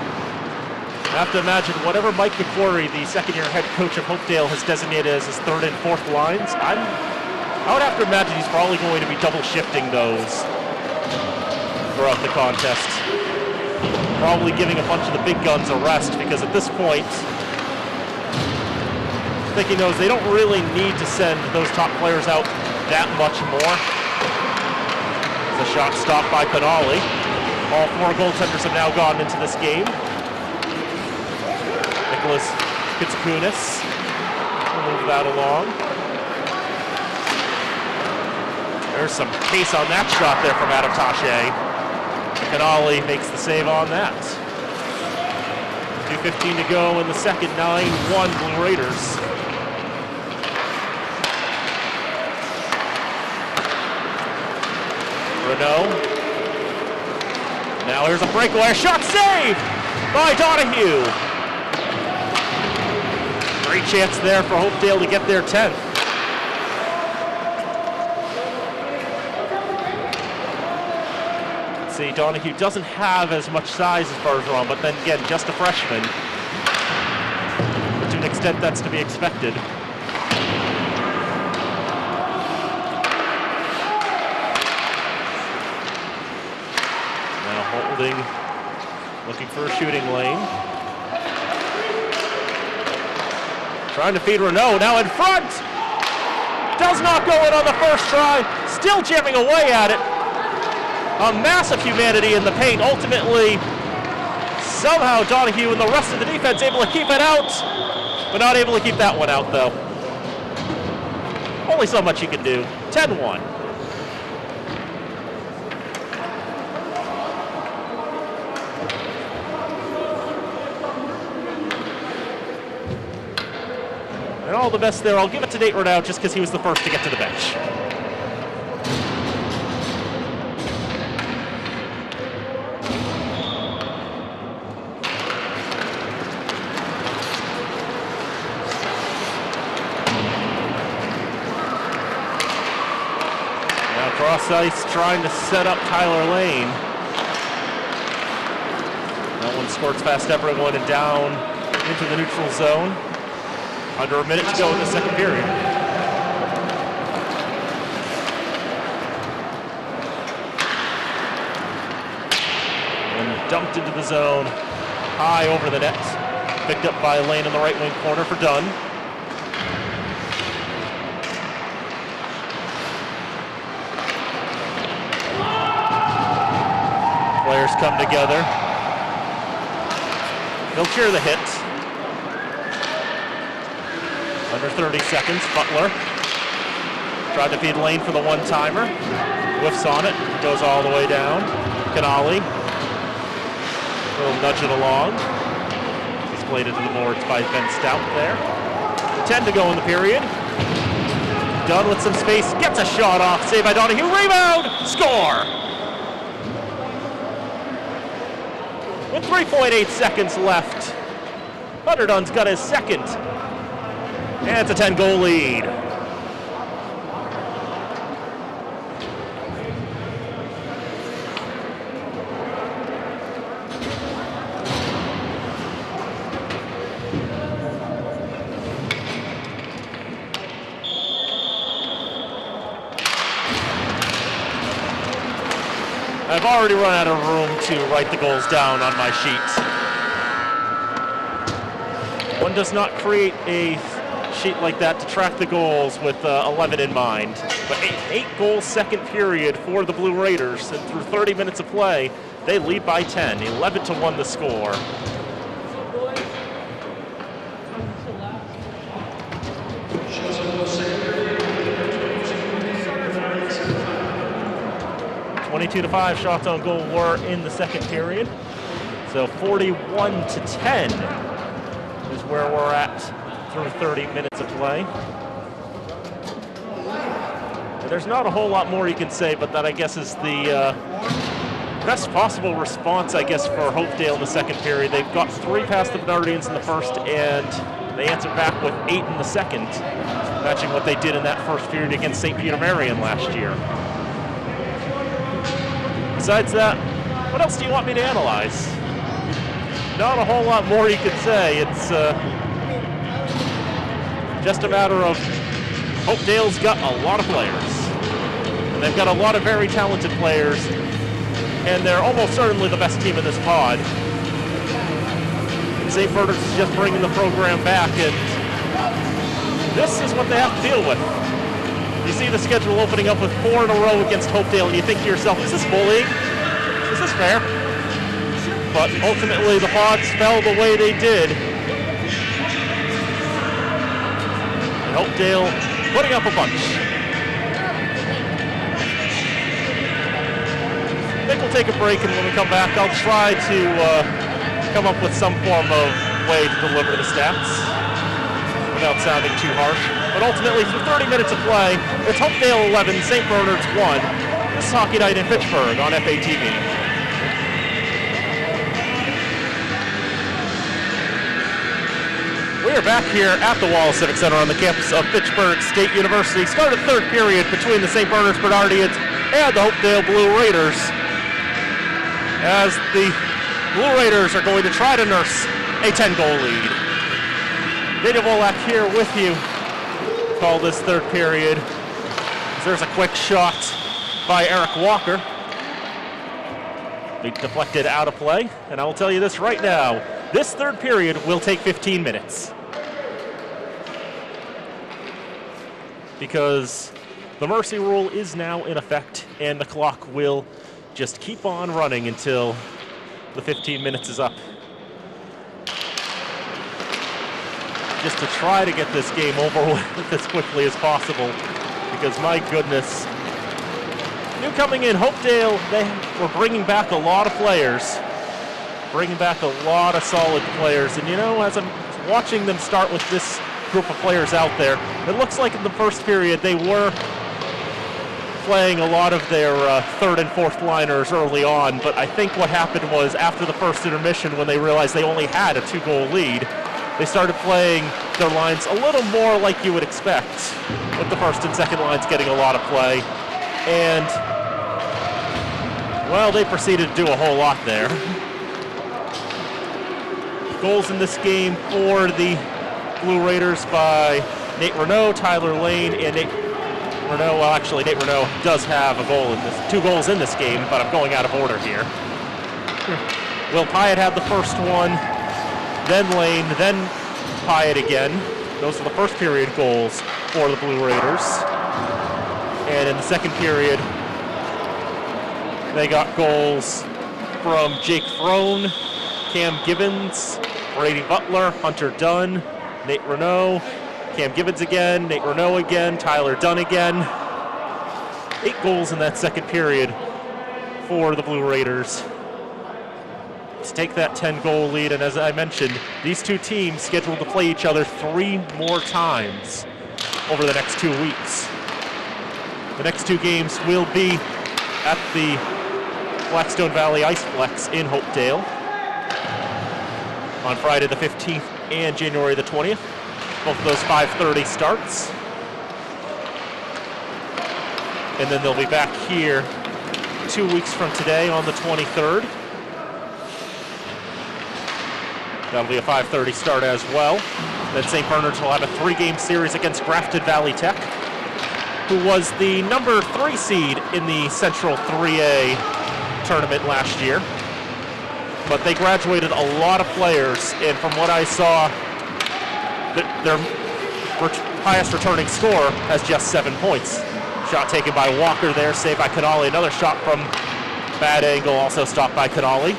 I have to imagine whatever Mike McQuarrie, the second-year head coach of Hopedale, has designated as his third and fourth lines, I would have to imagine he's probably going to be double shifting those throughout the contest. Probably giving a bunch of the big guns a rest, because at this point, thinking those, they don't really need to send those top players out that much more. The shot stopped by Canali. All four goaltenders have now gone into this game. Nicholas Kitsakunis will move that along. There's some pace on that shot there from Adam Taché. Canali makes the save on that. 2:15 to go in the second, 9-1 Blue Raiders. Renault. Now here's a breakaway shot, save by Donahue. Great chance there for Hopedale to get their 10th. Let's see, Donahue doesn't have as much size as Bergeron, but then again, just a freshman. But to an extent, that's to be expected. Looking for a shooting lane. Trying to feed Renault, now in front! Does not go in on the first try, still jamming away at it. A massive humanity in the paint. Ultimately, somehow Donahue and the rest of the defense able to keep it out, but not able to keep that one out though. Only so much you can do. 10-1. And all the best there. I'll give it to Nate Renaud just because he was the first to get to the bench. Now cross ice trying to set up Tyler Lane. That one squirts past everyone and down into the neutral zone. Under a minute to go in the second period. And dumped into the zone, high over the net. Picked up by Lane in the right wing corner for Dunn. Players come together. They'll cheer the hit. Under 30 seconds, Butler tried to feed Lane for the one-timer. Whiffs on it, goes all the way down. Canali will nudge it along. He's played into the boards by Ben Stout there. 10 to go in the period. Dunn with some space, gets a shot off, saved by Donahue, rebound, score! With 3.8 seconds left, Hunter Dunn's got his second, and it's a 10-goal lead. I've already run out of room to write the goals down on my sheet. One does not create a sheet like that to track the goals with 11 in mind. But 8-goal second period for the Blue Raiders, and through 30 minutes of play, they lead by 10, 11-1 the score. (22-5) shots on goal were in the second period. So 41-10 is where we're at through 30 minutes of play. There's not a whole lot more you can say, but that I guess is the best possible response, I guess, for Hopedale in the second period. They've got 3 past the Bernardians in the first, and they answered back with 8 in the second, matching what they did in that first period against St. Peter Marion last year. Besides that, what else do you want me to analyze? Not a whole lot more you could say. It's just a matter of Hopedale's got a lot of players. And they've got a lot of very talented players, and they're almost certainly the best team in this pod. St. Bernard's is just bringing the program back, and this is what they have to deal with. You see the schedule opening up with 4 in a row against Hopedale, and you think to yourself, is this bullying? Is this fair? But ultimately, the Pods fell the way they did. And Hopedale putting up a bunch. I think we'll take a break, and when we come back, I'll try to come up with some form of way to deliver the stats without sounding too harsh. But ultimately, through 30 minutes of play, it's Hopedale 11, St. Bernard's 1. This is Hockey Night in Fitchburg on FATV. We are back here at the Wallace Civic Center on the campus of Fitchburg State University. Started third period between the St. Bernard's Bernardians and the Hopedale Blue Raiders, as the Blue Raiders are going to try to nurse a 10-goal lead. Daniel Volak here with you. Call this third period. There's a quick shot by Eric Walker. Be deflected out of play, and I will tell you this right now. This third period will take 15 minutes. Because the mercy rule is now in effect, and the clock will just keep on running until the 15 minutes is up. Just to try to get this game over with as quickly as possible, because my goodness. New coming in, Hopedale, they were bringing back a lot of players, bringing back a lot of solid players, and you know, as I'm watching them start with this group of players out there, it looks like in the first period they were playing a lot of their third and fourth liners early on, but I think what happened was after the first intermission, when they realized they only had a 2-goal lead, they started playing their lines a little more like you would expect, with the first and second lines getting a lot of play. And, well, they proceeded to do a whole lot there. Goals in this game for the Blue Raiders by Nate Renaud, Tyler Lane, and Nate Renaud. Well, actually, Nate Renaud does have a goal in this, 2 goals in this game, but I'm going out of order here. Will Pyatt had the first one, then Lane, then Pyatt again. Those are the first period goals for the Blue Raiders. And in the second period, they got goals from Jake Throne, Cam Gibbons, Brady Butler, Hunter Dunn, Nate Renaud, Cam Gibbons again, Nate Renaud again, Tyler Dunn again. 8 goals in that second period for the Blue Raiders to take that 10-goal lead. And as I mentioned, these two teams scheduled to play each other 3 more times over the next 2 weeks. The next 2 games will be at the Blackstone Valley Ice Flex in Hopedale on Friday the 15th and January the 20th. Both of those 5:30 starts. And then they'll be back here 2 weeks from today on the 23rd. That'll be a 5:30 start as well. Then St. Bernard's will have a 3-game series against Grafton Valley Tech, who was the number 3 seed in the Central 3A tournament last year. But they graduated a lot of players, and from what I saw, their highest returning score has just 7 points. Shot taken by Walker there, saved by Canali. Another shot from bad angle, also stopped by Canali.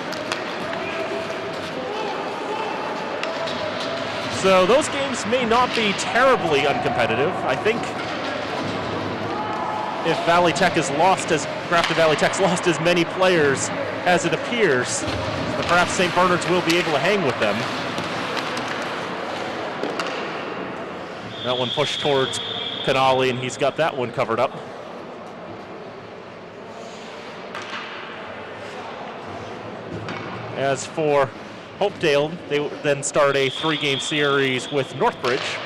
So those games may not be terribly uncompetitive. I think if Grafton Valley Tech's lost as many players as it appears, but perhaps St. Bernard's will be able to hang with them. That one pushed towards Canali, and he's got that one covered up. As for Hopedale, they then start a 3-game series with Northbridge.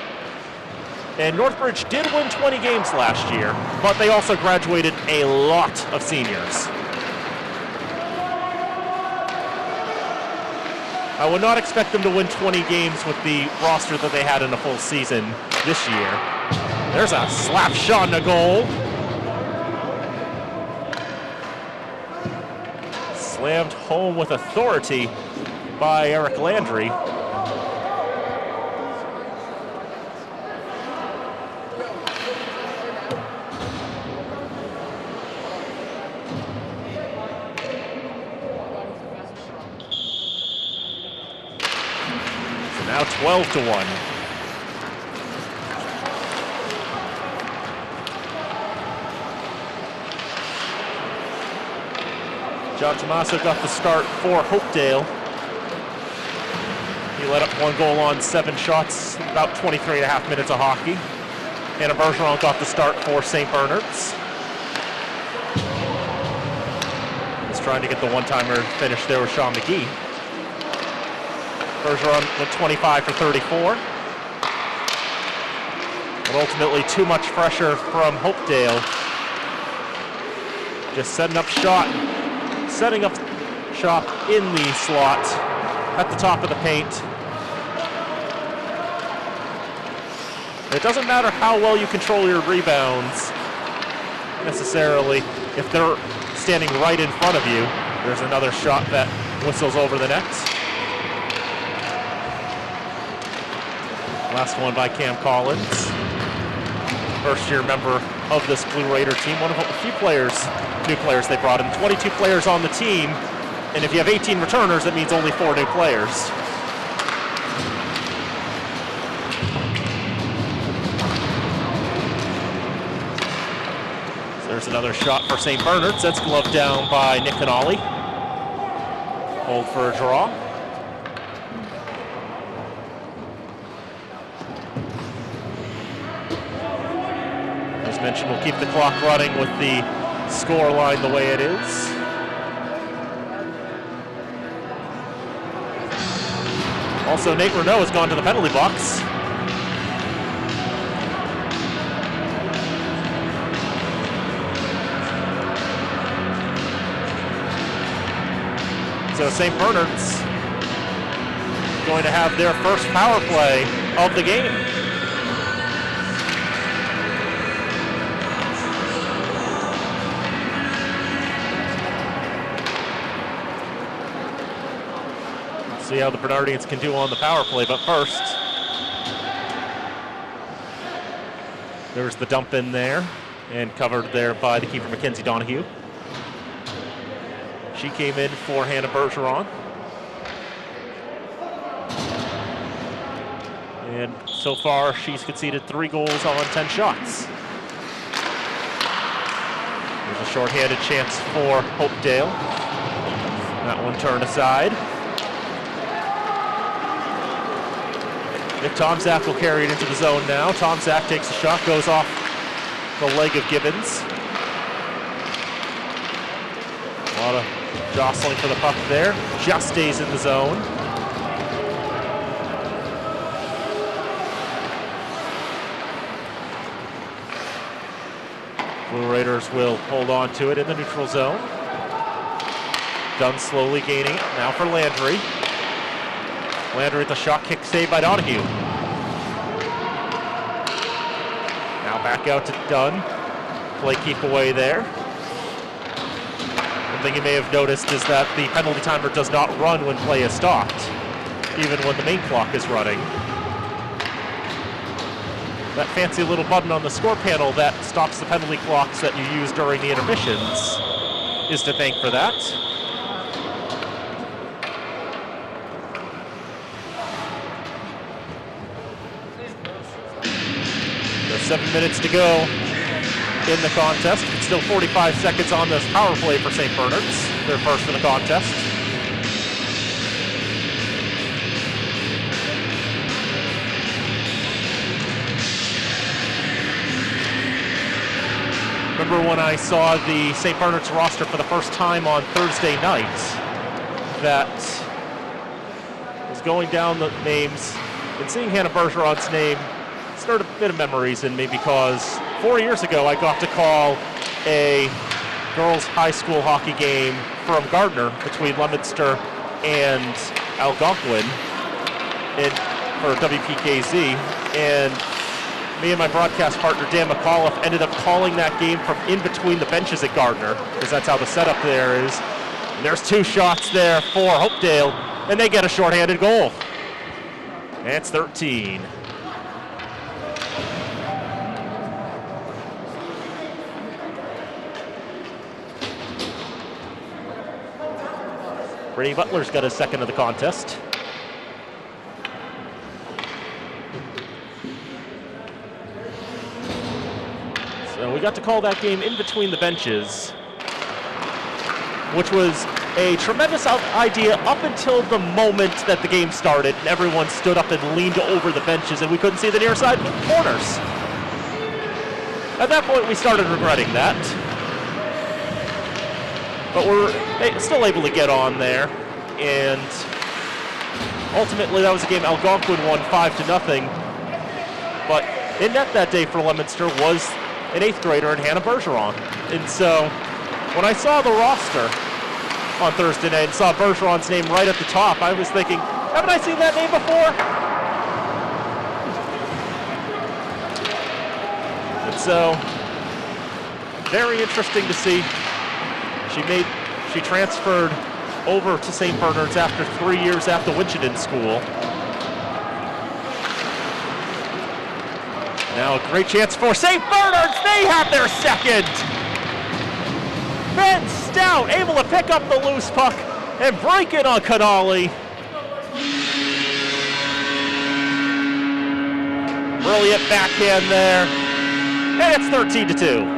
And Northbridge did win 20 games last year, but they also graduated a lot of seniors. I would not expect them to win 20 games with the roster that they had in a full season this year. There's a slap shot and a goal. Slammed home with authority by Eric Landry. So now 12-1. John Tommaso got the start for Hopedale. He let up 1 goal on 7 shots, about 23.5 minutes of hockey. Hannah Bergeron got the start for St. Bernard's. He's trying to get the one-timer finish there with Sean McGee. Bergeron went 25 for 34. But ultimately too much pressure from Hopedale. Just setting up shop in the slot at the top of the paint. It doesn't matter how well you control your rebounds necessarily. If they're standing right in front of you, there's another shot that whistles over the net. Last one by Cam Collins, first-year member of this Blue Raider team. One of a few new players they brought in. 22 players on the team, and if you have 18 returners, that means only 4 new players. So there's another shot for St. Bernard's. That's gloved down by Nick Canali. Hold for a draw. As mentioned, we'll keep the clock running with the score line the way it is. Also, Nate Renault has gone to the penalty box. So St. Bernard's going to have their first power play of the game. See how the Bernardians can do on the power play, but first, there's the dump in there, and covered there by the keeper, Mackenzie Donahue. She came in for Hannah Bergeron. And so far, she's conceded 3 goals on 10 shots. There's a shorthanded chance for Hopedale. That one turned aside. Nick Tomczak will carry it into the zone now. Tomczak takes a shot, goes off the leg of Gibbons. A lot of jostling for the puck there. Just stays in the zone. Blue Raiders will hold on to it in the neutral zone. Dunn slowly gaining it. Now for Landry. Landry with the shot kick save by Donahue. Now back out to Dunn. Play keep away there. One thing you may have noticed is that the penalty timer does not run when play is stopped, even when the main clock is running. That fancy little button on the score panel that stops the penalty clocks that you use during the intermissions is to thank for that. There's 7 minutes to go in the contest. It's still 45 seconds on this power play for St. Bernard's, their first in the contest. Remember when I saw the St. Bernard's roster for the first time on Thursday night, that was going down the names and seeing Hannah Bergeron's name stirred a bit of memories in me, because 4 years ago I got to call a girls' high school hockey game from Gardner between Leominster and Algonquin for WPKZ, and me and my broadcast partner Dan McAuliffe ended up calling that game from in between the benches at Gardner, because that's how the setup there is. And there's 2 shots there for Hopedale, and they get a shorthanded goal. And it's 13. Brady Butler's got his second of the contest. So we got to call that game in between the benches, which was a tremendous idea up until the moment that the game started and everyone stood up and leaned over the benches and we couldn't see the near side corners. At that point, we started regretting that. But we're still able to get on there, and ultimately that was a game Algonquin won 5-0. But in net that day for Leominster was an 8th grader in Hannah Bergeron. And so when I saw the roster on Thursday night and saw Bergeron's name right at the top, I was thinking, haven't I seen that name before? And so, very interesting to see. She transferred over to St. Bernard's after 3 years at the Winchendon School. Now a great chance for St. Bernard's. They have their second. Ben Stout able to pick up the loose puck and break it on Canali. Brilliant backhand there. And it's 13-2.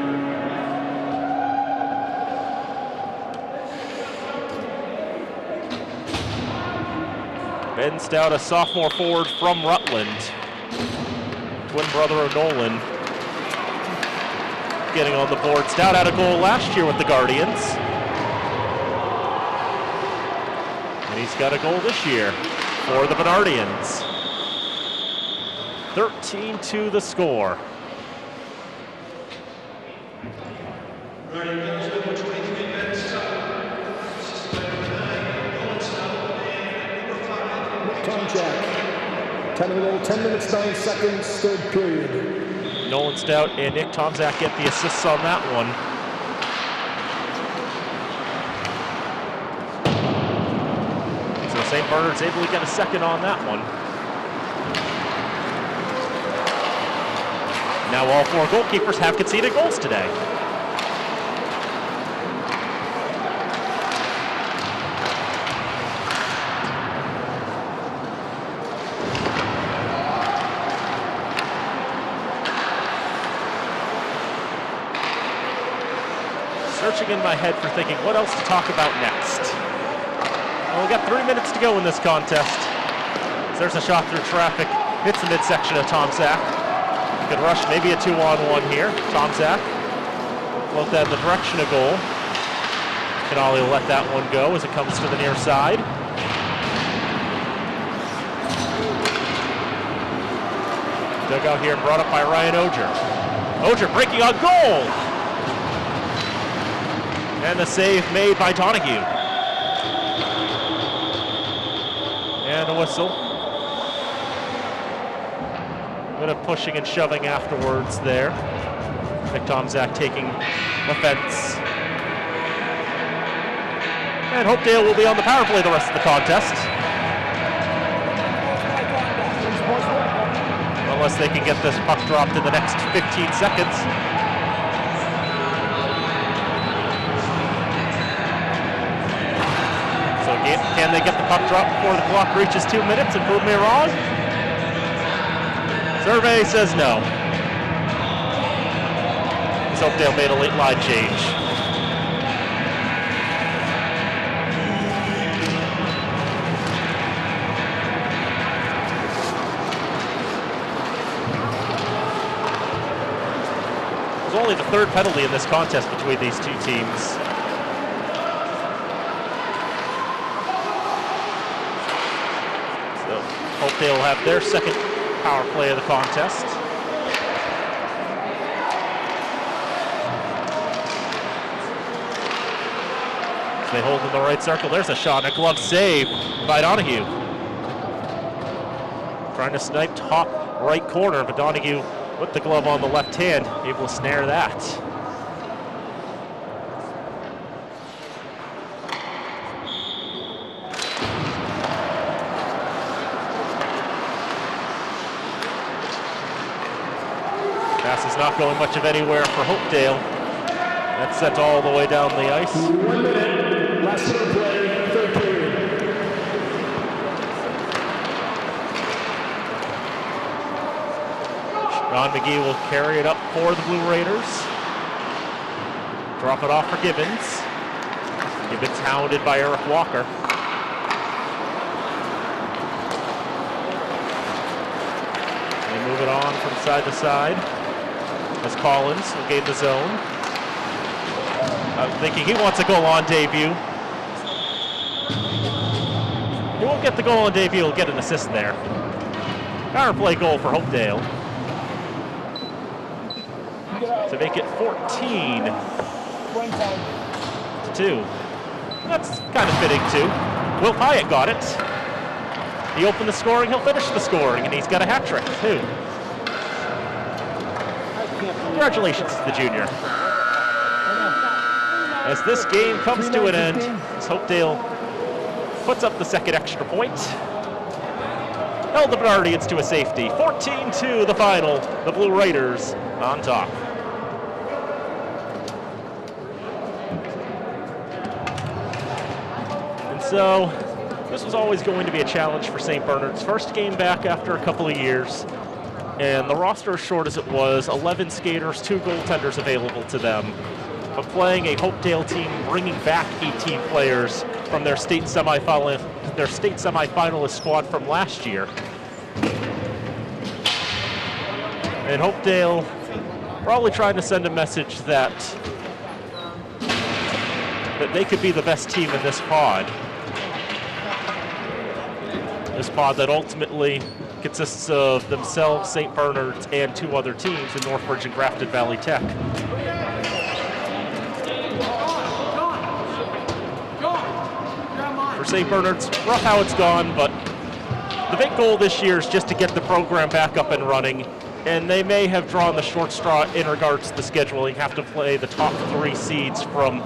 Ben Stout, a sophomore forward from Rutland. Twin brother of Nolan getting on the board. Stout had a goal last year with the Guardians. And he's got a goal this year for the Bernardians. 13-2 the score. Tomczak, 10 minutes, 9 seconds, third period. Nolan Stout and Nick Tomczak get the assists on that one. So St. Bernard's able to get a second on that one. Now all 4 goalkeepers have conceded goals today. Searching in my head for thinking what else to talk about next. Well, we got 3 minutes to go in this contest. There's a shot through traffic Hits the midsection of Tomczak. Could rush maybe a 2-on-1 here. Tomczak. Float that in the direction of goal. Canali will let that one go as it comes to the near side. Dug out here and brought up by Ryan Ogier. Ogier breaking on goal! And the save made by Donahue. And a whistle. A bit of pushing and shoving afterwards there. Nick Tomczak taking offense. And Hopedale will be on the power play the rest of the contest. Unless they can get this puck dropped in the next 15 seconds. So can they get the puck dropped before the clock reaches 2 minutes and prove me wrong? Survey says no. Hopedale made a late line change. It was only the third penalty in this contest between these two teams. So Hopedale will have their second power play of the contest. They hold in the right circle. There's a shot, a glove save by Donahue. Trying to snipe top right corner, but Donahue with the glove on the left hand, able to snare that. Pass is not going much of anywhere for Hopedale. That's sent all the way down the ice. 1 minute. Last play, third period. Ron McGee will carry it up for the Blue Raiders. Drop it off for Gibbons. Gibbons hounded by Eric Walker. They move it on from side to side as Collins will gain the zone. I'm thinking he wants a goal on debut. He won't get the goal on debut, he'll get an assist there. Power play goal for Hopedale. To make it 14-2. That's kind of fitting too. Will Hyatt got it. He opened the scoring, he'll finish the scoring, and he's got a hat trick too. Congratulations to the junior. As this game comes to an end, as Hopedale puts up the second extra point. Held the Bernardians to a safety. 14-2 the final. The Blue Raiders on top. And so, this was always going to be a challenge for St. Bernard's. First game back after a couple of years. And the roster, as short as it was, 11 skaters, 2 goaltenders available to them. But playing a Hopedale team, bringing back 18 players from their state semifinalist squad from last year. And Hopedale probably trying to send a message that they could be the best team in this pod. This pod that ultimately consists of themselves, St. Bernard's, and 2 other teams in Northbridge and Grafton Valley Tech. For St. Bernard's, rough how it's gone, but the big goal this year is just to get the program back up and running, and they may have drawn the short straw in regards to the scheduling, have to play the top 3 seeds from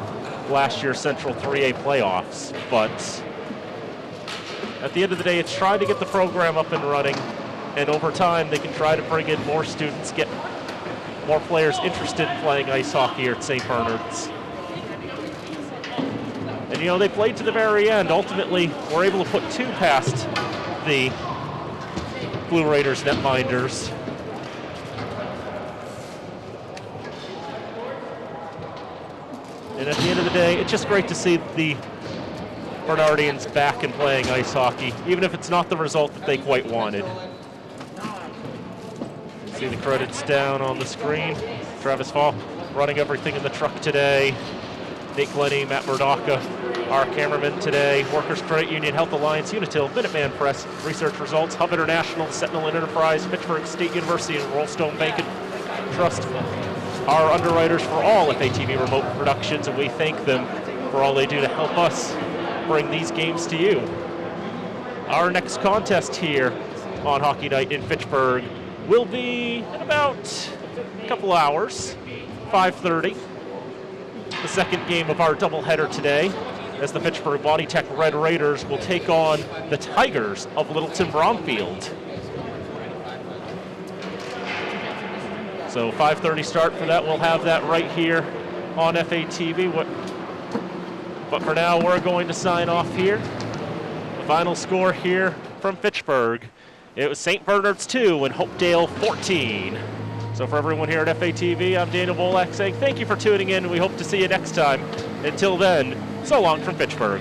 last year's Central 3A playoffs, but at the end of the day, it's trying to get the program up and running, and over time, they can try to bring in more students, get more players interested in playing ice hockey here at St. Bernard's. And you know, they played to the very end. Ultimately, were able to put 2 past the Blue Raiders netminders. And at the end of the day, it's just great to see the Bernardians back and playing ice hockey, even if it's not the result that they quite wanted. See the credits down on the screen. Travis Fall running everything in the truck today. Nate Glennie, Matt Murdoka, our cameraman today. Workers Credit Union, Health Alliance, Unitil, Minuteman Press, Research Results, Hub International, Sentinel Enterprise, Fitchburg State University, and Rollstone Bank and Trust. Our underwriters for all FATV remote productions, and we thank them for all they do to help us bring these games to you. Our next contest here on Hockey Night in Fitchburg will be in about a couple hours, 5:30. The second game of our doubleheader today, as the Fitchburg Body Tech Red Raiders will take on the Tigers of Littleton Bromfield. So 5:30 start for that. We'll have that right here on FATV. But for now, we're going to sign off here. The final score here from Fitchburg, it was St. Bernard's 2 and Hopedale 14. So for everyone here at FATV, I'm Daniel Bolak saying thank you for tuning in, and we hope to see you next time. Until then, so long from Fitchburg.